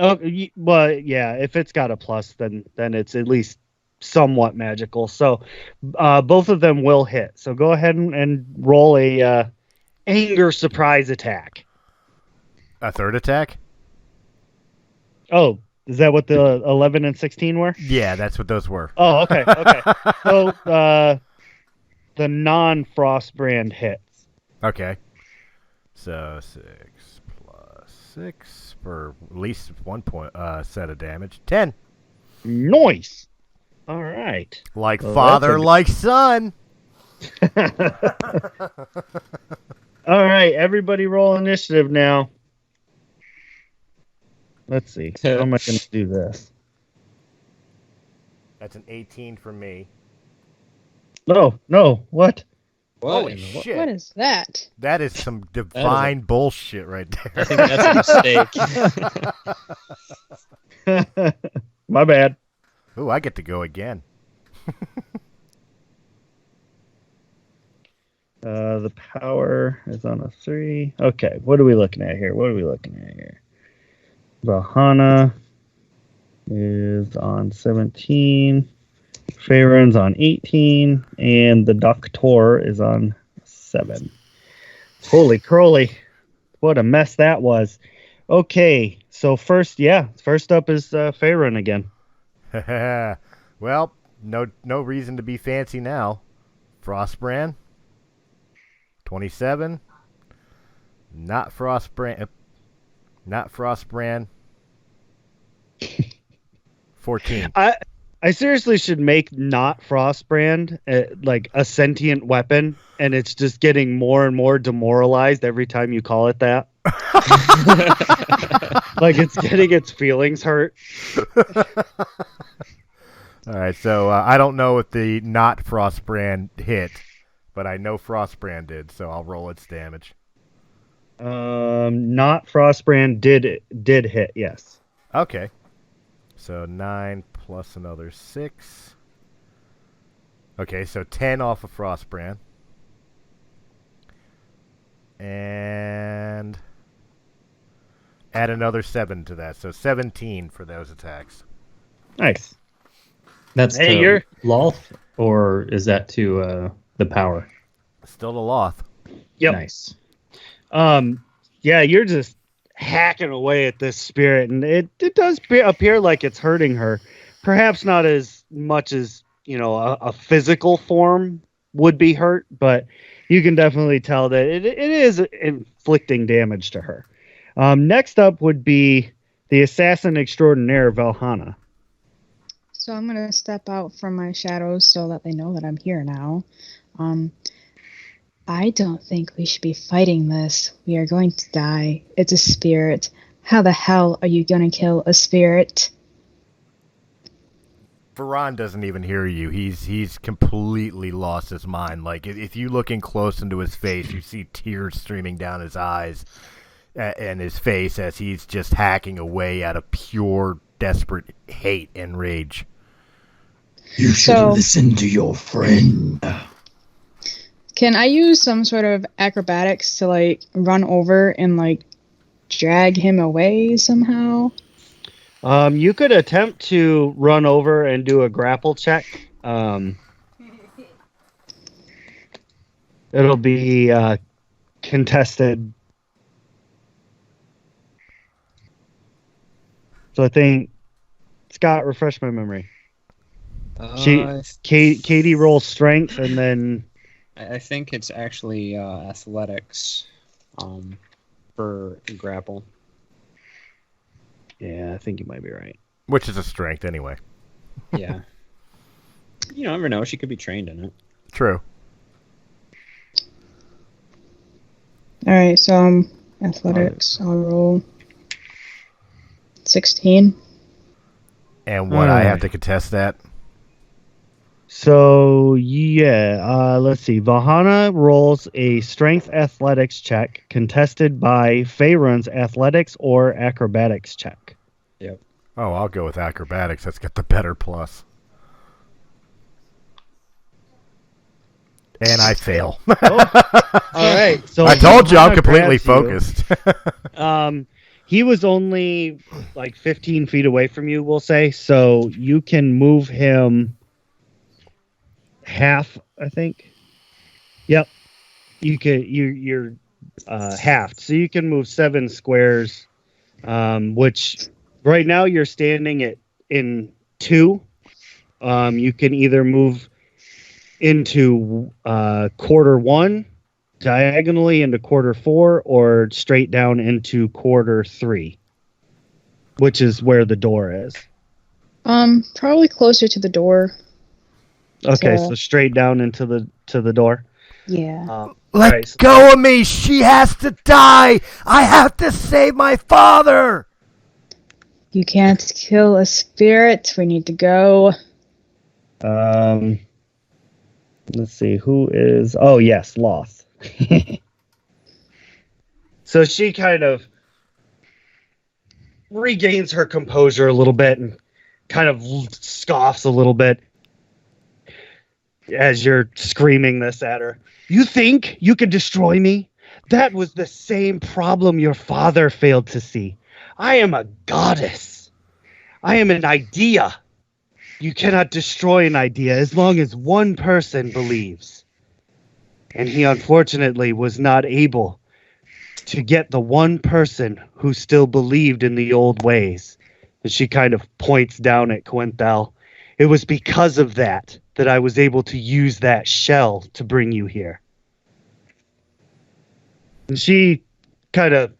Oh, well, yeah. If it's got a plus, then it's at least somewhat magical. So, both of them will hit. So go ahead and roll a anger surprise attack. A third attack? Oh, is that what the 11 and 16 were? Yeah, that's what those were. Oh, okay. So the non-Frostbrand hits. Okay. So 6 plus 6 for at least 1 point set of damage. 10. Nice. All right. Like father, like son. All right, everybody roll initiative now. Let's see. How am I going to do this? That's an 18 for me. No. What? Holy shit. What is that? That is some divine bullshit right there. I think that's a mistake. My bad. Ooh, I get to go again. The power is on a 3. Okay, what are we looking at here? Vahana is on 17. Faerun's on 18. And the Doctor is on 7. Holy crowley. What a mess that was. Okay, so first up is Faerun again. Well, no reason to be fancy now. Frostbrand. 27. Not Frostbrand. 14. I seriously should make not Frostbrand like a sentient weapon, and it's just getting more and more demoralized every time you call it that. Like it's getting its feelings hurt. All right, so I don't know if the not Frostbrand hit, but I know Frostbrand did, so I'll roll its damage. Not Frostbrand did hit, yes. Okay. So 9 plus another 6. Okay, so 10 off of Frostbrand. And add another 7 to that, so 17 for those attacks. Nice. That's to Loth, or is that to the power? Still to Loth. Yep. Nice. Yeah, you're just hacking away at this spirit, and it does appear like it's hurting her. Perhaps not as much as, a physical form would be hurt, but you can definitely tell that it is inflicting damage to her. Next up would be the assassin extraordinaire, Valhana. So I'm going to step out from my shadows so that they know that I'm here now. I don't think we should be fighting this. We are going to die. It's a spirit. How the hell are you going to kill a spirit? Varan doesn't even hear you. He's completely lost his mind. Like, if you look in close into his face, you see tears streaming down his eyes and his face as he's just hacking away out of pure, desperate hate and rage. You should listen to your friend. Can I use some sort of acrobatics to, like, run over and, like, drag him away somehow? You could attempt to run over and do a grapple check. It'll be contested. So I think, Scott, refresh my memory. Katie rolls strength, and then I think it's actually athletics for grapple. Yeah, I think you might be right. Which is a strength anyway. Yeah. You never know. She could be trained in it. True. All right, so athletics. I'll roll 16. And what, I have to contest that? So, yeah, let's see. Vahana rolls a strength athletics check contested by Faerun's athletics or acrobatics check. Yep. Oh, I'll go with acrobatics. That's got the better plus. And I fail. All right. So I told you I'm Vahana completely grabs focused. He was only like 15 feet away from you, we'll say. So you can move him half, I think. Yep. You're halved. So you can move 7 squares, which right now you're standing in 2. You can either move into quarter 1 diagonally into quarter 4 or straight down into quarter 3, which is where the door is. Probably closer to the door. Okay, so straight down into the door. Yeah. Let go of me! She has to die! I have to save my father! You can't kill a spirit. We need to go. Let's see, who is... Oh, yes, Loth. So she kind of regains her composure a little bit and kind of scoffs a little bit as you're screaming this at her. You think you could destroy me? That was the same problem your father failed to see. I am a goddess. I am an idea. You cannot destroy an idea as long as one person believes. And he unfortunately was not able to get the one person who still believed in the old ways. And she kind of points down at Quinthel. It was because of that I was able to use that shell to bring you here. And she kind of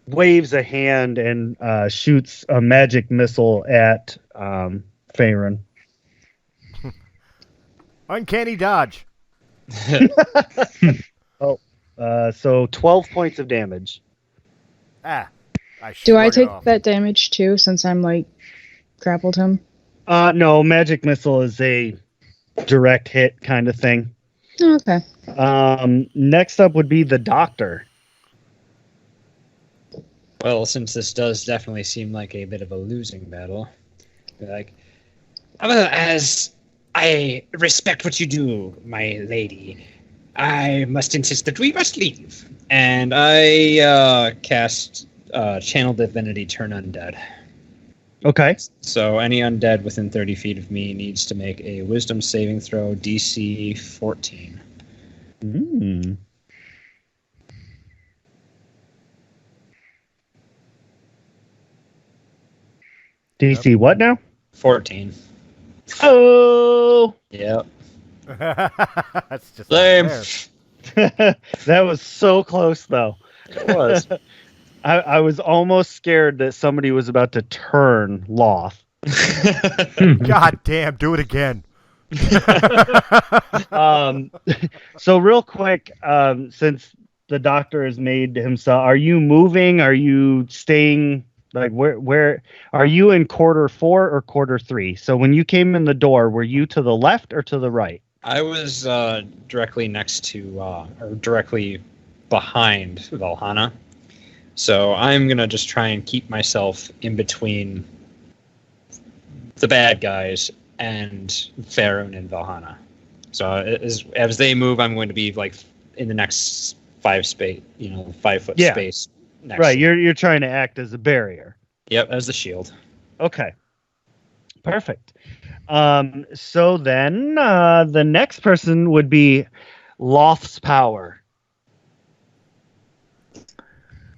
waves a hand and shoots a magic missile at Faerun. Uncanny dodge. So 12 points of damage. Do I take that damage too, since I'm like grappled him? No, magic missile is a direct hit kind of thing. Oh, okay. Next up would be the doctor. Well, since this does definitely seem like a bit of a losing battle, like, well, as I respect what you do, my lady, I must insist that we must leave. And I cast Channel Divinity Turn Undead. Okay. So any undead within 30 feet of me needs to make a Wisdom saving throw, DC 14. DC what now? 14. Oh! Yep. That's just lame. That was so close, though. It was. I was almost scared that somebody was about to turn Loth God damn, do it again. So real quick, since the doctor has made himself, are you moving? Are you staying? Like where are you in quarter 4 or quarter 3? So when you came in the door, were you to the left or to the right? I was directly next to, or directly behind Valhana. So I'm going to just try and keep myself in between the bad guys and Faerun and Valhana. So as they move, I'm going to be like in the next 5 foot space. Next Right, you're trying to act as a barrier. Yep, as the shield. Okay. Perfect. So then the next person would be Loth's Power.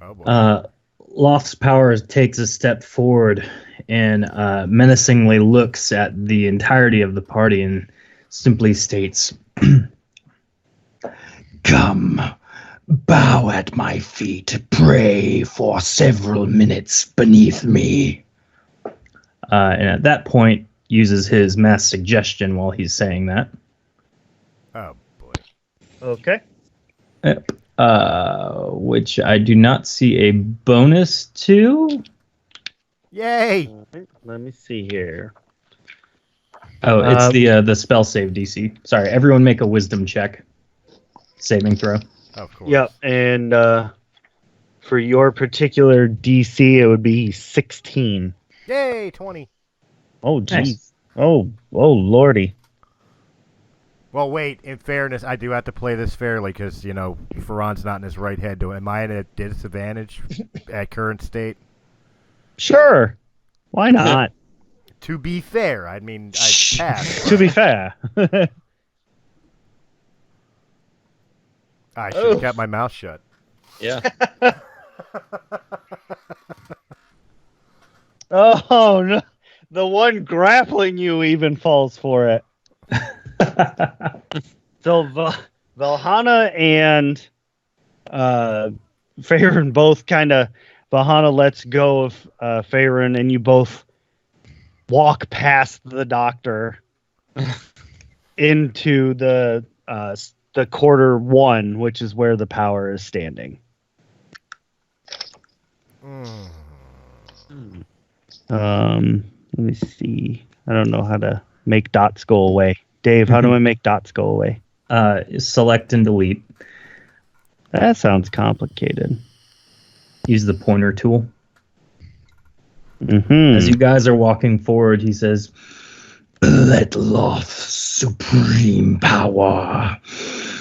Oh boy. Loth's Power takes a step forward and menacingly looks at the entirety of the party and simply states, Come, bow at my feet, pray for several minutes beneath me. And at that point, uses his mass suggestion while he's saying that. Oh boy. Okay. Which I do not see a bonus to. Yay! Let me see here. Oh, it's the spell save DC. Sorry, everyone make a wisdom check. Saving throw. Of course. Yep, and for your particular DC, it would be 16. Yay, 20. Oh, jeez. Nice. Oh, lordy. Well, wait, in fairness, I do have to play this fairly because, Ferran's not in his right head. Am I at a disadvantage at current state? Sure. Why not? To be fair, I mean, I passed. To be fair. I should have kept my mouth shut. Yeah. Oh, no. The one grappling you even falls for it. So Valhana and Faerun both kind of... Valhana lets go of Faerun, and you both walk past the doctor into the quarter 1, which is where the power is standing. Let me see. I don't know how to make dots go away. Dave, how do I make dots go away? Select and delete. That sounds complicated. Use the pointer tool. Mm-hmm. As you guys are walking forward, he says, Let Loth's supreme power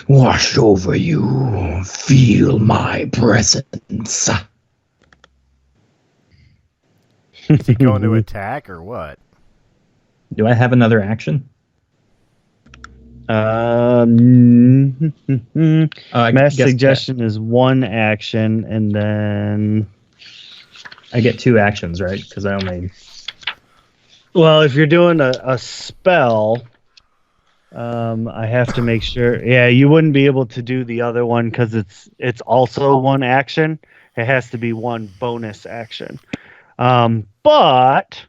wash over you. Feel my presence. Is he going to attack or what? do I have another action? Mass suggestion is one action, and then I get 2 actions, right? Because I only... Well, if you're doing a spell, I have to make sure. Yeah, you wouldn't be able to do the other one because it's also one action. It has to be one bonus action. But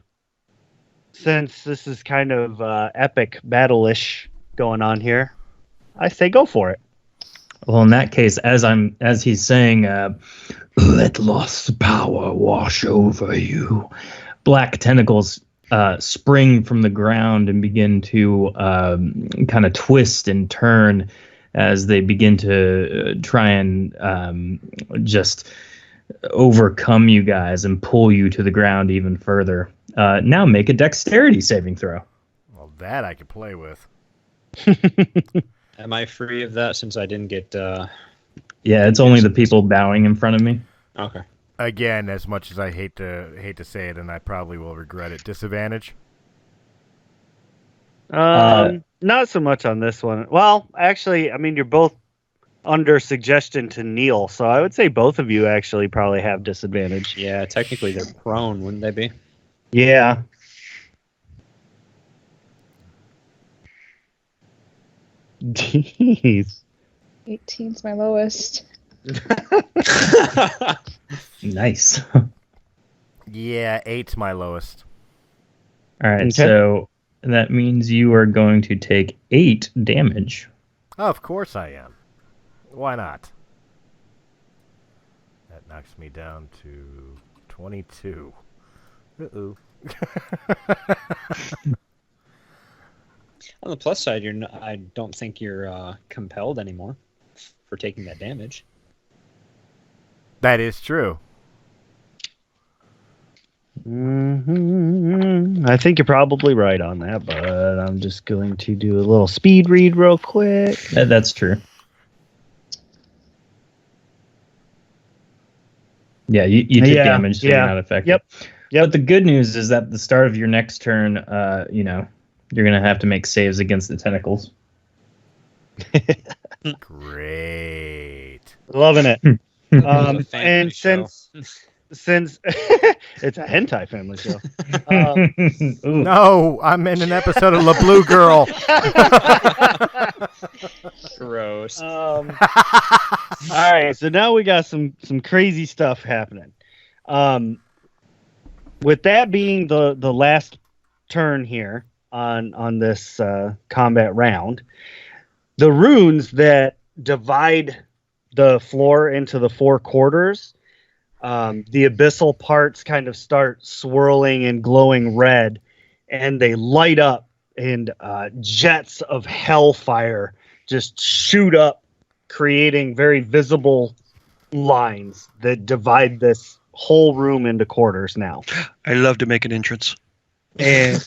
since this is kind of epic battle-ish going on here, I say go for it. Well, in that case, as he's saying, let Loth's power wash over you. black tentacles spring from the ground and begin to kind of twist and turn as they begin to try and just overcome you guys and pull you to the ground even further. Now make a dexterity saving throw. Well, that I could play with. Am I free of that since I didn't get... Yeah, it's only the people bowing in front of me. Okay. Again, as much as I hate to say it, and I probably will regret it, disadvantage? Not so much on this one. Well, actually, I mean, you're both under suggestion to kneel, so I would say both of you actually probably have disadvantage. Yeah, technically they're prone, wouldn't they be? Yeah. Jeez. 18's my lowest. Nice. Yeah, 8's my lowest. All right, Okay. so that means you are going to take 8 damage. Of course I am. Why not? That knocks me down to 22. Uh-oh. On the plus side, I don't think you're compelled anymore for taking that damage. That is true. I think you're probably right on that, but I'm just going to do a little speed read real quick. That's true. Yeah, you take Yeah, damage, so yeah. you're not affected. Yep. But the good news is that at the start of your next turn, you're going to have to make saves against the tentacles. Great. Loving it. Family And show. since it's a hentai family show. Ooh. No, I'm in an episode of La Blue Girl. Gross. All right, so now we got some crazy stuff happening. With that being the last turn here on this combat round, the runes that divide the floor into the 4 quarters, the abyssal parts kind of start swirling and glowing red, and they light up, and jets of hellfire just shoot up, creating very visible lines that divide this whole room into quarters now. I love to make an entrance. And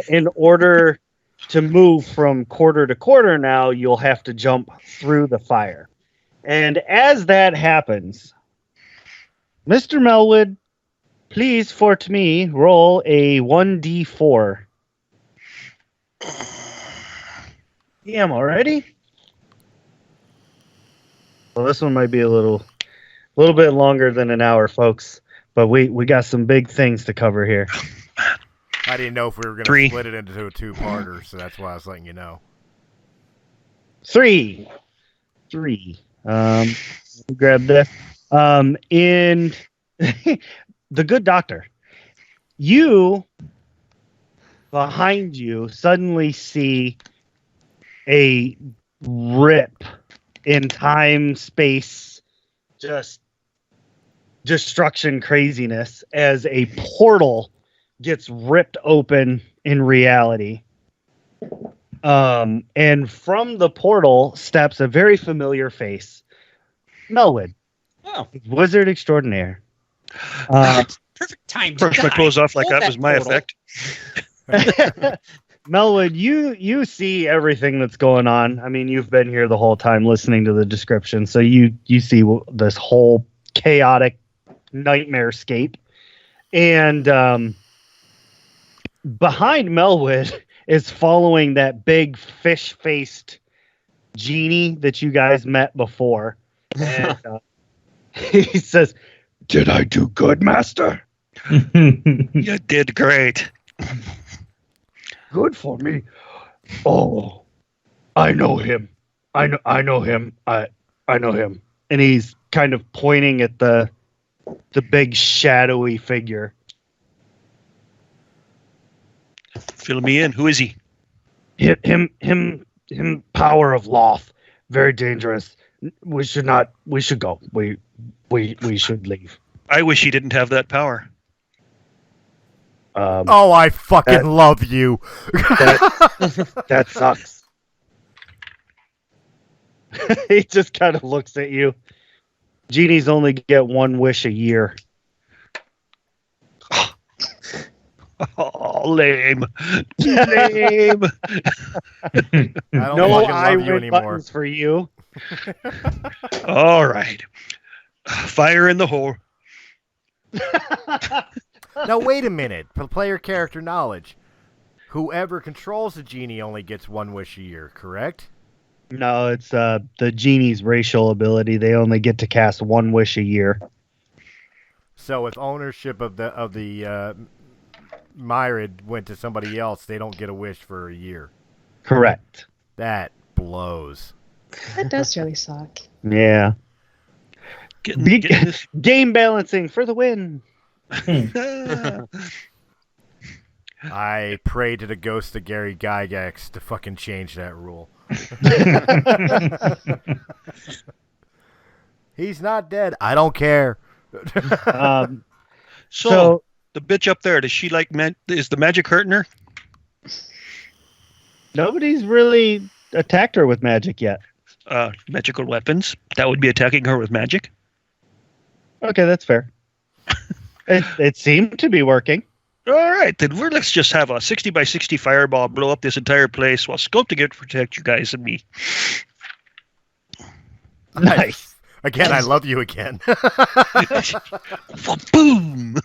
in order to move from quarter to quarter now, you'll have to jump through the fire. And as that happens, Mr. Melwood, please for me roll a 1d4. Yeah, already? Well, this one might be a little bit longer than an hour, folks. But we got some big things to cover here. I didn't know if we were going 3. to split it into a 2-parter, so that's why I was letting you know. 3. Grab this. In the good doctor, you behind you suddenly see a rip in time, space, just destruction craziness as a portal gets ripped open in reality. And from the portal steps a very familiar face. Melwood. Oh, Wizard extraordinaire. Perfect time to Brush my die. clothes off like Hold that was my portal. effect. Melwood, you see everything that's going on. I mean, you've been here the whole time listening to the description, so you see this whole chaotic nightmarescape. And behind Melwood is following that big fish-faced genie that you guys met before. And he says, "Did I do good, master?" You did great. Good for me. Oh, I know him. I know him. I know him. And he's kind of pointing at the big shadowy figure. Fill me in. Who is he? Him. Power of Loth. Very dangerous. We should go. We should leave. I wish he didn't have that power. Oh, I fucking love you. That sucks. He just kind of looks at you. Genies only get one wish a year. Oh, lame. I Lame. don't No fucking I love you win anymore. buttons for you. All right. Fire in the hole. Now, wait a minute. For player character knowledge, whoever controls the genie only gets one wish a year, correct? No, it's the genie's racial ability. They only get to cast one wish a year. So if ownership of the Myrid went to somebody else, they don't get a wish for a year. Correct. That blows. That does really suck. Yeah. Getting this. Game balancing for the win. I pray to the ghost of Gary Gygax to fucking change that rule. He's not dead. I don't care. So the bitch up there, does she like? Is the magic hurting her? Nobody's really attacked her with magic yet. Magical weapons that would be attacking her with magic. Okay, that's fair. It seemed to be working. All right, then let's just have a 60 by 60 fireball blow up this entire place while sculpting it to protect you guys and me. Nice. Again, I love you again. Boom!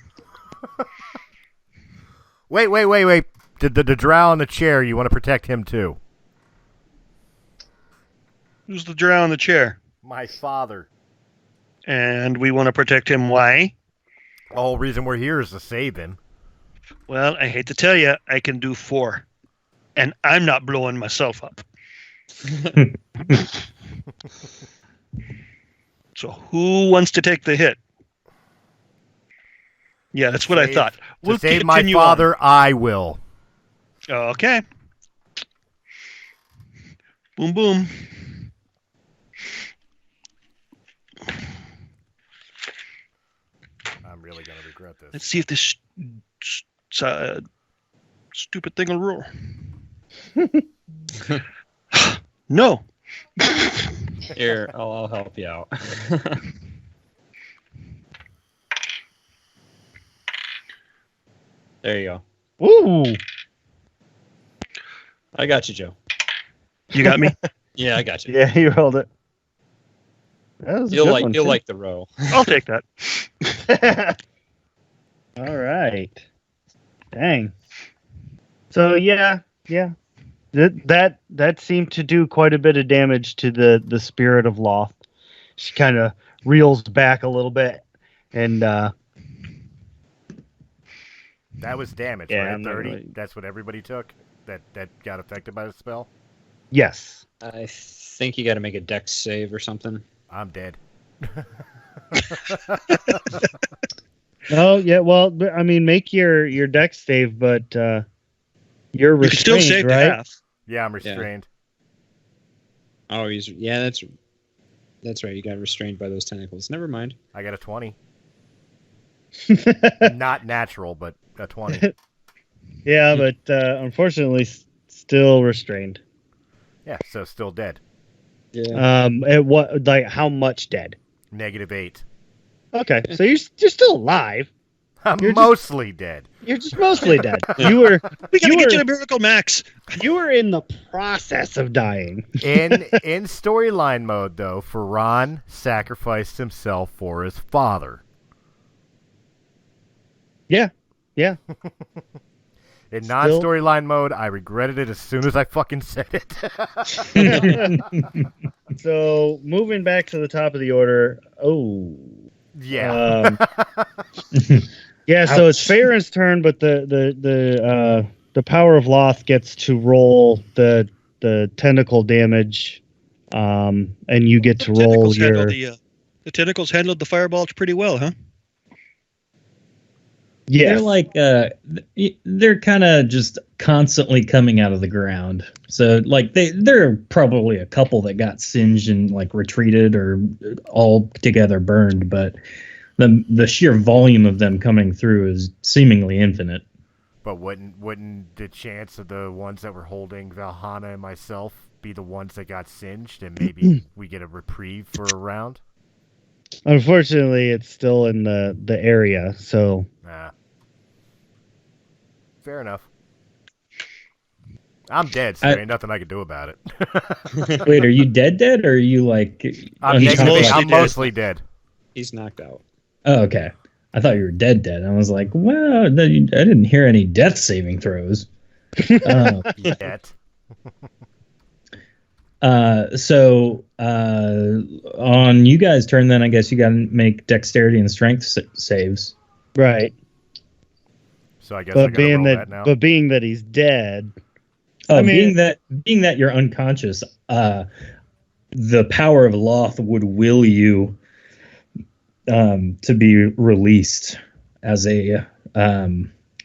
Wait. The drow in the chair, you want to protect him too? Who's the drow in the chair? My father. And we want to protect him. Why? The whole reason we're here is to save him. Well, I hate to tell you, I can do 4. And I'm not blowing myself up. So who wants to take the hit? Yeah, that's what I thought. To save my father, I will. Okay. Boom, boom. I'm really going to regret this. Let's see if this stupid thing will roll. No. Here, I'll help you out. There you go. Ooh. I got you, Joe. You got me? Yeah, I got you. Yeah, you rolled it. That was a You'll good like one, you'll too. like the row. I'll take that. All right. Dang. So yeah. That seemed to do quite a bit of damage to the spirit of Loth. She kind of reels back a little bit, and that was damage, Yeah, right? 30. really- That's what everybody took. That got affected by the spell. yes. I think you got to make a dex save or something. I'm dead. Oh yeah. Well, I mean, make your dex save, but you're You can still restrained, save right? the half. Yeah, I'm restrained. Oh, that's right. You got restrained by those tentacles. Never mind. I got a 20. Not natural, but a 20. Yeah, but unfortunately, still restrained. Yeah, so still dead. Yeah. At what? Like how much dead? -8. Okay, so you're still alive. I'm You're just- mostly dead. You're just mostly dead. You were We gotta You get were- you to Miracle Max. you were in the process of dying. In storyline mode, though, Ferran sacrificed himself for his father. Yeah. In non-storyline mode, I regretted it as soon as I fucking said it. So moving back to the top of the order. Oh. Yeah. Yeah. So it's Farron's turn, but the power of Loth gets to roll the tentacle damage, and you get to roll your. The tentacles handled the fireballs pretty well, huh? Yeah. They're like they're kind of just constantly coming out of the ground. So like there are probably a couple that got singed and like retreated or all together burned, but the sheer volume of them coming through is seemingly infinite. But wouldn't the chance of the ones that were holding Valhalla and myself be the ones that got singed, and maybe we get a reprieve for a round? Unfortunately, it's still in the area, so. Fair enough. I'm dead, so there ain't nothing I can do about it. Wait, are you dead, or are you like? I'm mostly dead. He's knocked out. Oh, okay. I thought you were dead. I was like, well, I didn't hear any death saving throws. Yet. So on you guys' turn, then I guess you got to make dexterity and strength saves. Right. So I guess I gotta roll that now. But being that he's dead. Oh, I mean, being that you're unconscious, the power of Loth would will you to be released as a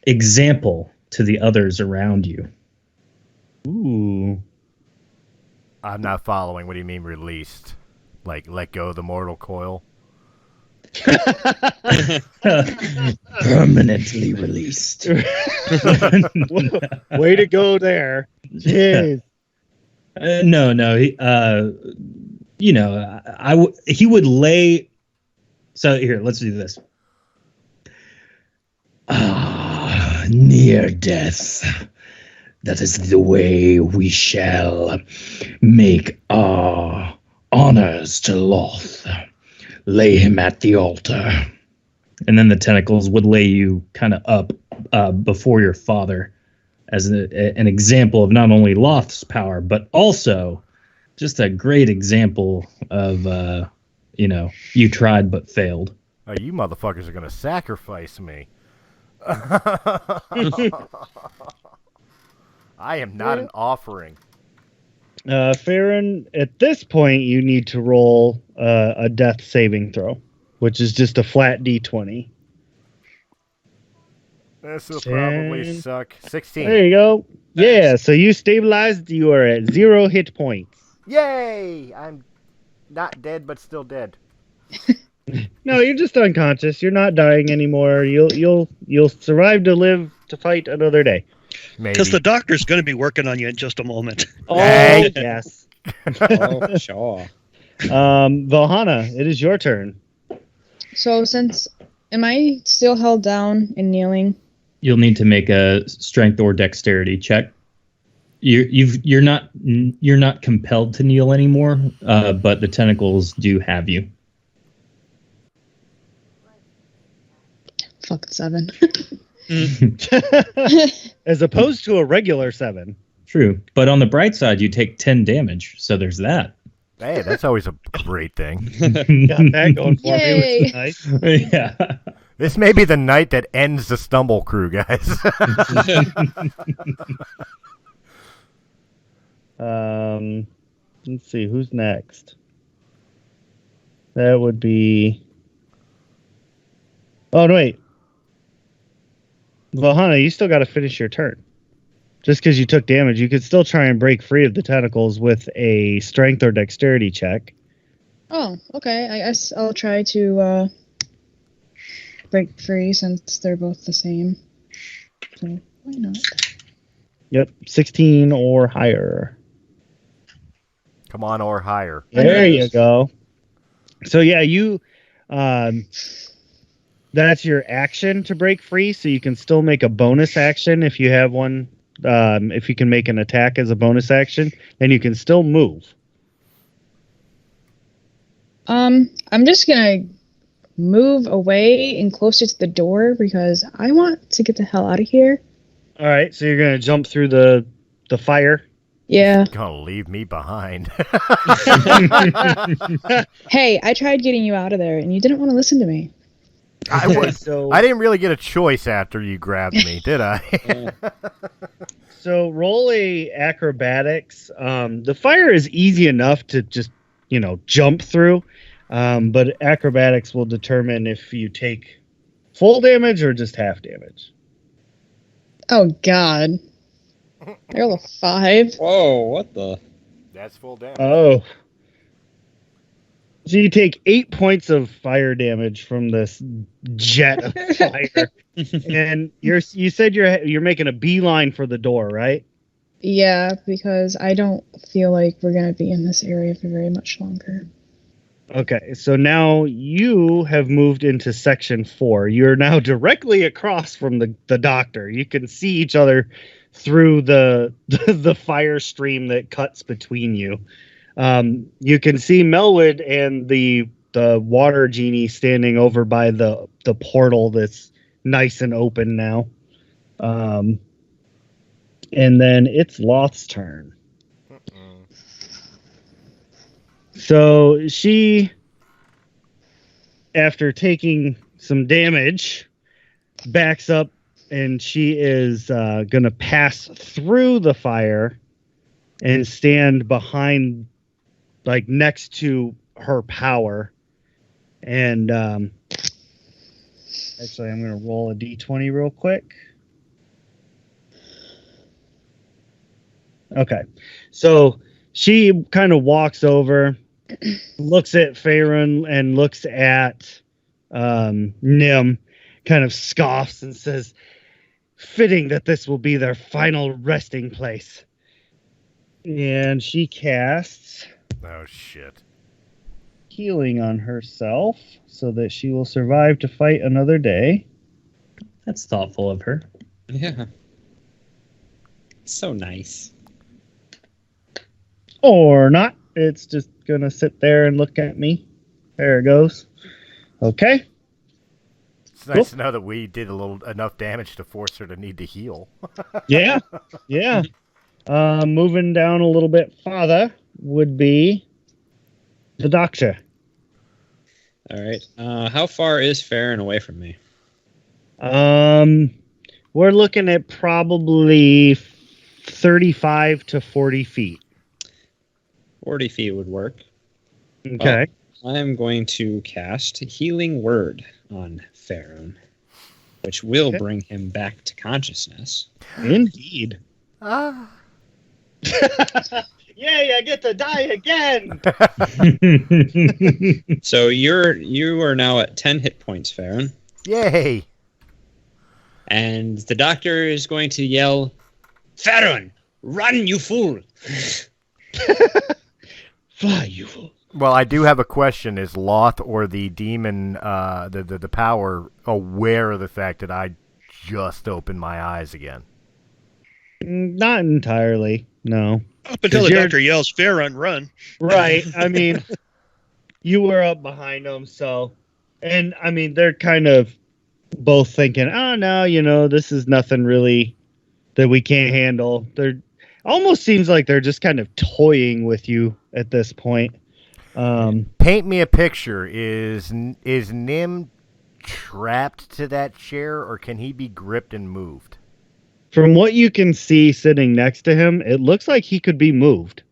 example to the others around you. Ooh. I'm not following. What do you mean released? Like let go of the mortal coil? Permanently released. Way to go there. Jeez. No. He would lay. So here, let's do this. Near death. That is the way we shall make our honors to Loth. Lay him at the altar. And then the tentacles would lay you kind of up before your father as an example of not only Loth's power, but also just a great example of, you tried but failed. Oh, you motherfuckers are going to sacrifice me. I am not an offering. Farron, at this point, you need to roll a death saving throw, which is just a flat d20. This will probably suck. 16. There you go. Yeah, so you stabilized. You are at 0 hit points. Yay! I'm not dead, but still dead. No, you're just unconscious. You're not dying anymore. You'll survive to live to fight another day. Because the doctor's going to be working on you in just a moment. Oh, yes. Oh, sure. Valhana, it is your turn. So am I still held down and kneeling? You'll need to make a strength or dexterity check. You're not compelled to kneel anymore, but the tentacles do have you. Fuck 7. As opposed to a regular 7. True, but on the bright side, you take 10 damage, so there's that. Hey, that's always a great thing. Got that going for me, which is nice. Yeah. This may be the night that ends the Stumble Crew, guys. Let's see, who's next? That would be... Oh, no, wait. Valhana, you still got to finish your turn. Just because you took damage, you could still try and break free of the tentacles with a strength or dexterity check. Oh, okay. I guess I'll try to break free since they're both the same. So, why not? Yep, 16 or higher. Come on, or higher. There you go. So, yeah, you... that's your action to break free, so you can still make a bonus action if you have one. If you can make an attack as a bonus action, then you can still move. I'm just gonna move away and closer to the door because I want to get the hell out of here. All right, so you're gonna jump through the fire. Yeah. Gonna leave me behind. Hey, I tried getting you out of there, and you didn't want to listen to me. I didn't really get a choice after you grabbed me, did I? So roll a acrobatics. The fire is easy enough to just, jump through, but acrobatics will determine if you take full damage or just half damage. Oh, God. I rolled a 5. Whoa, what the? That's full damage. Oh. So you take 8 points of fire damage from this jet of fire, and you said you're making a beeline for the door, right? Yeah, because I don't feel like we're gonna be in this area for very much longer. Okay, so now you have moved into section 4. You're now directly across from the doctor. You can see each other through the fire stream that cuts between you. You can see Melwood and the water genie standing over by the portal that's nice and open now. And then it's Loth's turn. So she, after taking some damage, backs up and she is going to pass through the fire and stand behind, like next to her power. And actually, I'm going to roll a d20 real quick. Okay. So she kind of walks over, looks at Faerun and looks at Nim, kind of scoffs and says, "Fitting that this will be their final resting place." And she casts Oh, shit. healing on herself so that she will survive to fight another day. That's thoughtful of her. Yeah. So nice. Or not. It's just going to sit there and look at me. There it goes. Okay. It's nice to know that we did enough damage to force her to need to heal. Yeah. Yeah. Moving down a little bit farther would be the doctor. All right. How far is Farron away from me? We're looking at probably 35 to 40 feet. 40 feet would work. Okay. I'm going to cast Healing Word on Farron, which will bring him back to consciousness. Indeed. Yay, I get to die again. So you are now at 10 hit points, Farron. Yay! And the doctor is going to yell, "Farron, run, you fool!" Fly, you fool. Well, I do have a question. Is Loth or the demon, the power, aware of the fact that I just opened my eyes again? Not entirely, no. Up until the doctor yells, "Farron, run!" Right. I mean, you were up behind them, so, and I mean, they're kind of both thinking, "Oh no, this is nothing really that we can't handle." They're almost seems like they're just kind of toying with you at this point. Paint me a picture. Is Nim trapped to that chair, or can he be gripped and moved? From what you can see sitting next to him, it looks like he could be moved.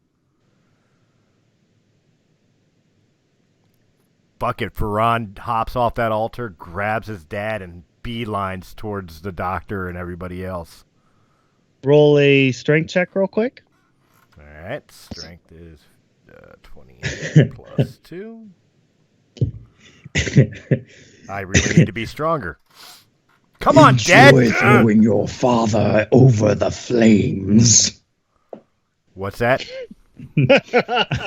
Bucket Ferran hops off that altar, grabs his dad, and beelines towards the doctor and everybody else. Roll a strength check real quick. All right, strength is 28 plus 2. I really need to be stronger. Come on, Dad! Enjoy throwing your father over the flames. What's that?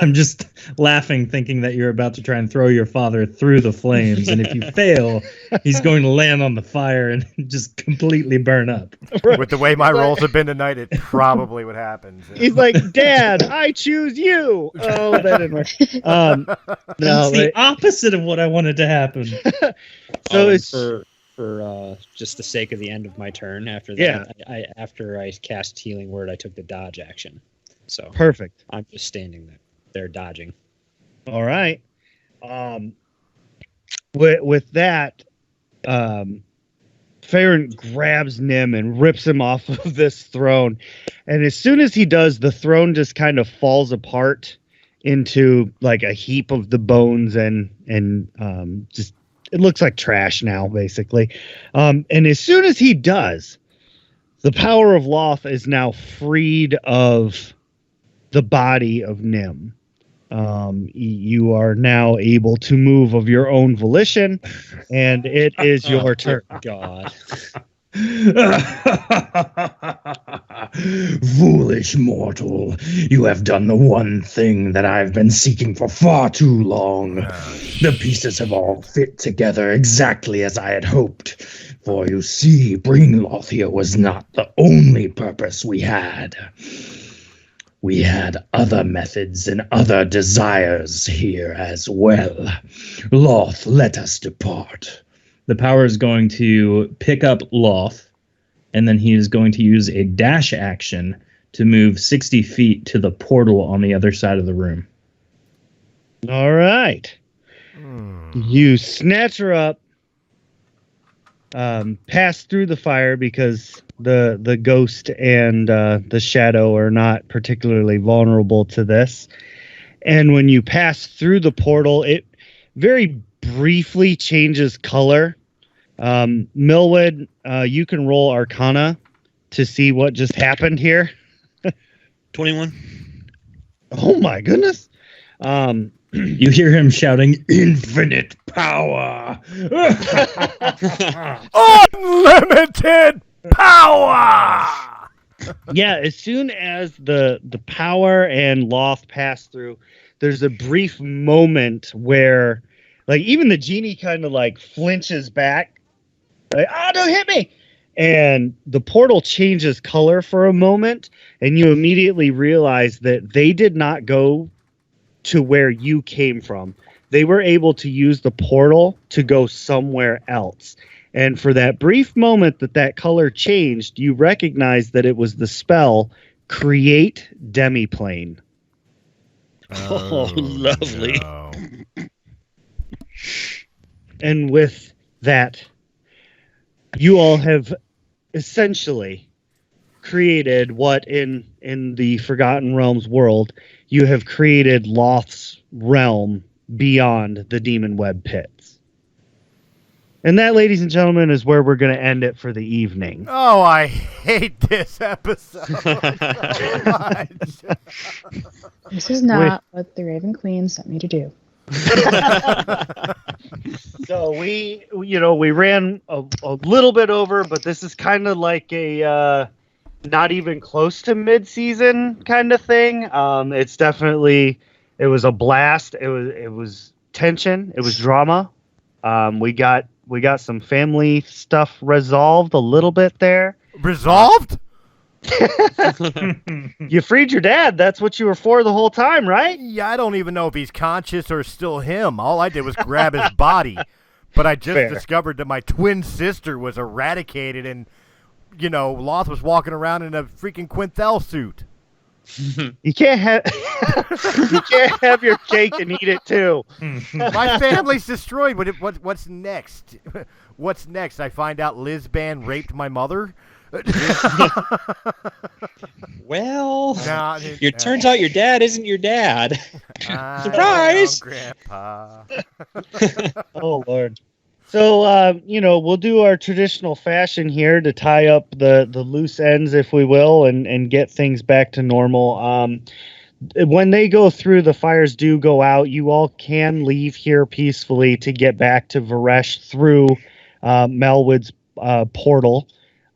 I'm just laughing, thinking that you're about to try and throw your father through the flames, and if you fail, he's going to land on the fire and just completely burn up. With the way my rolls have been tonight, it probably would happen. He's like, "Dad, I choose you." Oh, that didn't work. That's the opposite of what I wanted to happen. So it's for just the sake of the end of my turn. After that, after I cast Healing Word, I took the dodge action. So perfect. I'm just standing there dodging. All right. With that, Farron grabs Nim and rips him off of this throne. And as soon as he does, the throne just kind of falls apart into like a heap of the bones and just it looks like trash now, basically. And as soon as he does, the power of Loth is now freed of the body of Nim. You are now able to move of your own volition, and it is your turn. God. Foolish mortal, you have done the one thing that I've been seeking for far too long. The pieces have all fit together exactly as I had hoped. For you see, bringing Loth here was not the only purpose we had. We had other methods and other desires here as well. Loth, let us depart. The power is going to pick up Loth, and then he is going to use a dash action to move 60 feet to the portal on the other side of the room. All right. You snatch her up, pass through the fire because the ghost and the shadow are not particularly vulnerable to this. And when you pass through the portal, it very briefly changes color. Millwood, you can roll Arcana to see what just happened here. 21. Oh my goodness. You hear him shouting, "Infinite power!" Unlimited power! Yeah, as soon as the power and Loth pass through, there's a brief moment where, like, even the genie kind of like flinches back, like, "Oh, don't hit me!" And the portal changes color for a moment, and you immediately realize that they did not go to where you came from. They were able to use the portal to go somewhere else. And for that brief moment that color changed, you recognize that it was the spell Create Demiplane. Oh, lovely. No. And with that, you all have essentially created what in the Forgotten Realms world, you have created Loth's realm beyond the Demon Web Pits. And that, ladies and gentlemen, is where we're going to end it for the evening. Oh, I hate this episode so much. This is not what the Raven Queen sent me to do. So we ran a little bit over, but this is kind of like a not even close to mid-season kind of thing. It was a blast. It was tension. It was drama. We got some family stuff resolved a little bit there. Resolved? You freed your dad. That's what you were for the whole time, right? Yeah, I don't even know if he's conscious or still him. All I did was grab his body. But I just discovered that my twin sister was eradicated and, Loth was walking around in a freaking Quinthel suit. You can't have your cake and eat it too. My family's destroyed. What's next? What's next? I find out Liz Band raped my mother? Well, turns out your dad isn't your dad. Surprise! Grandpa. Oh, Lord. So, we'll do our traditional fashion here to tie up the loose ends, if we will, and get things back to normal. When they go through, the fires do go out. You all can leave here peacefully to get back to Varesh through Melwood's portal.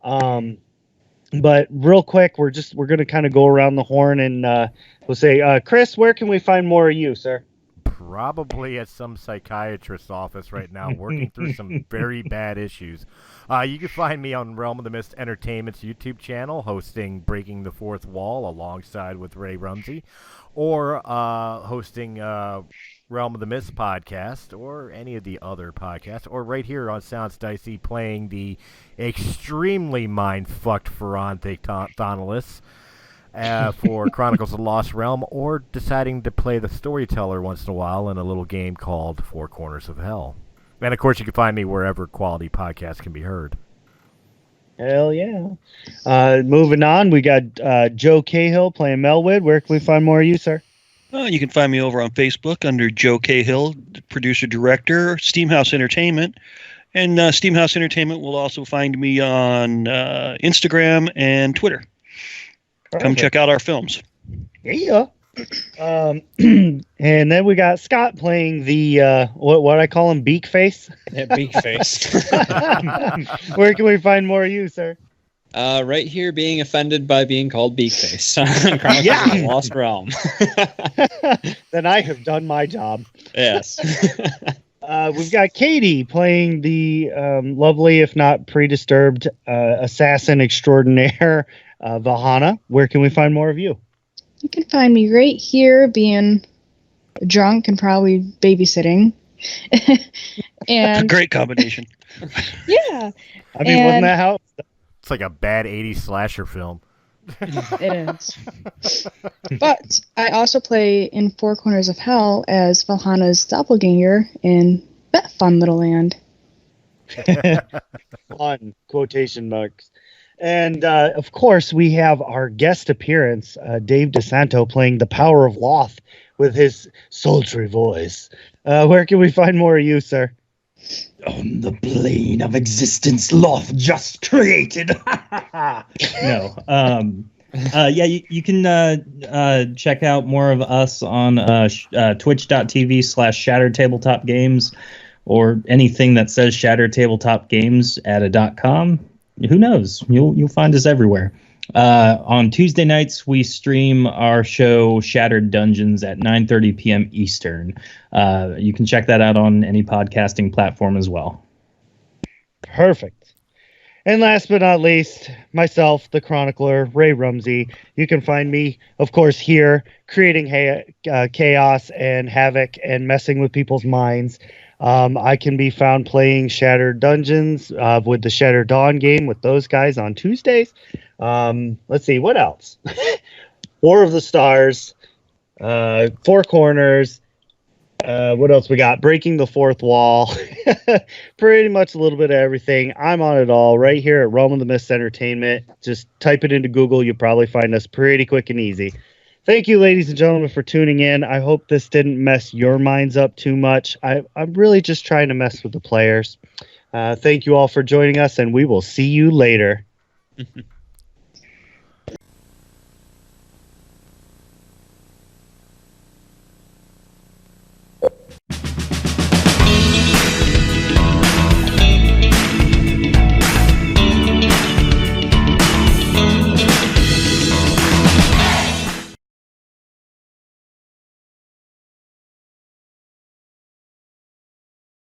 But real quick, we're going to kind of go around the horn and we'll say, Chris, where can we find more of you, sir? Probably at some psychiatrist's office right now, working through some very bad issues. You can find me on Realm of the Mist Entertainment's YouTube channel, hosting Breaking the Fourth Wall alongside with Ray Rumsey, or hosting Realm of the Mist podcast, or any of the other podcasts, or right here on Sounds Dicey playing the extremely mind-fucked Ferrante Takthanlus for Chronicles of the Lost Realm, or deciding to play the storyteller once in a while in a little game called Four Corners of Hell. And, of course, you can find me wherever quality podcasts can be heard. Hell yeah. Moving on, we got Joe Cahill playing Melwood. Where can we find more of you, sir? You can find me over on Facebook under Joe Cahill, producer-director, Steamhouse Entertainment. And Steamhouse Entertainment will also find me on Instagram and Twitter. Come check out our films. Yeah. And then we got Scott playing the what I call him, Beak Face. Yeah, Beak Face. Where can we find more of you, sir? Right here, being offended by being called Beak Face. Chronicles of the Lost Realm. Then I have done my job. Yes. We've got Katie playing the lovely, if not pre-disturbed, assassin extraordinaire, Vahana. Where can we find more of you? You can find me right here being drunk and probably babysitting. And Great combination. yeah. I mean, wasn't that how? It's like a bad 80s slasher film. It is. But I also play in Four Corners of Hell as Valhana's doppelganger in that fun little land. Fun, quotation marks. And, of course, we have our guest appearance, Dave DeSantos, playing the Power of Loth with his sultry voice. Where can we find more of you, sir? On the plane of existence Loth just created. No. Yeah, you can check out more of us on twitch.tv/Shattered Tabletop Games, or anything that says Shattered Tabletop Games at a .com. Who knows? You'll find us everywhere. On Tuesday nights, we stream our show Shattered Dungeons at 9:30 p.m. Eastern. You can check that out on any podcasting platform as well. Perfect. And last but not least, myself, the chronicler, Ray Rumsey. You can find me, of course, here, creating chaos and havoc and messing with people's minds. I can be found playing Shattered Dungeons with the Shattered Dawn game with those guys on Tuesdays. Let's see, what else? War of the Stars, Four Corners. What else we got? Breaking the Fourth Wall. Pretty much a little bit of everything. I'm on it all right here at Realm of the Mist Entertainment. Just type it into Google. You'll probably find us pretty quick and easy. Thank you, ladies and gentlemen, for tuning in. I hope this didn't mess your minds up too much. I'm really just trying to mess with the players. Thank you all for joining us, and we will see you later.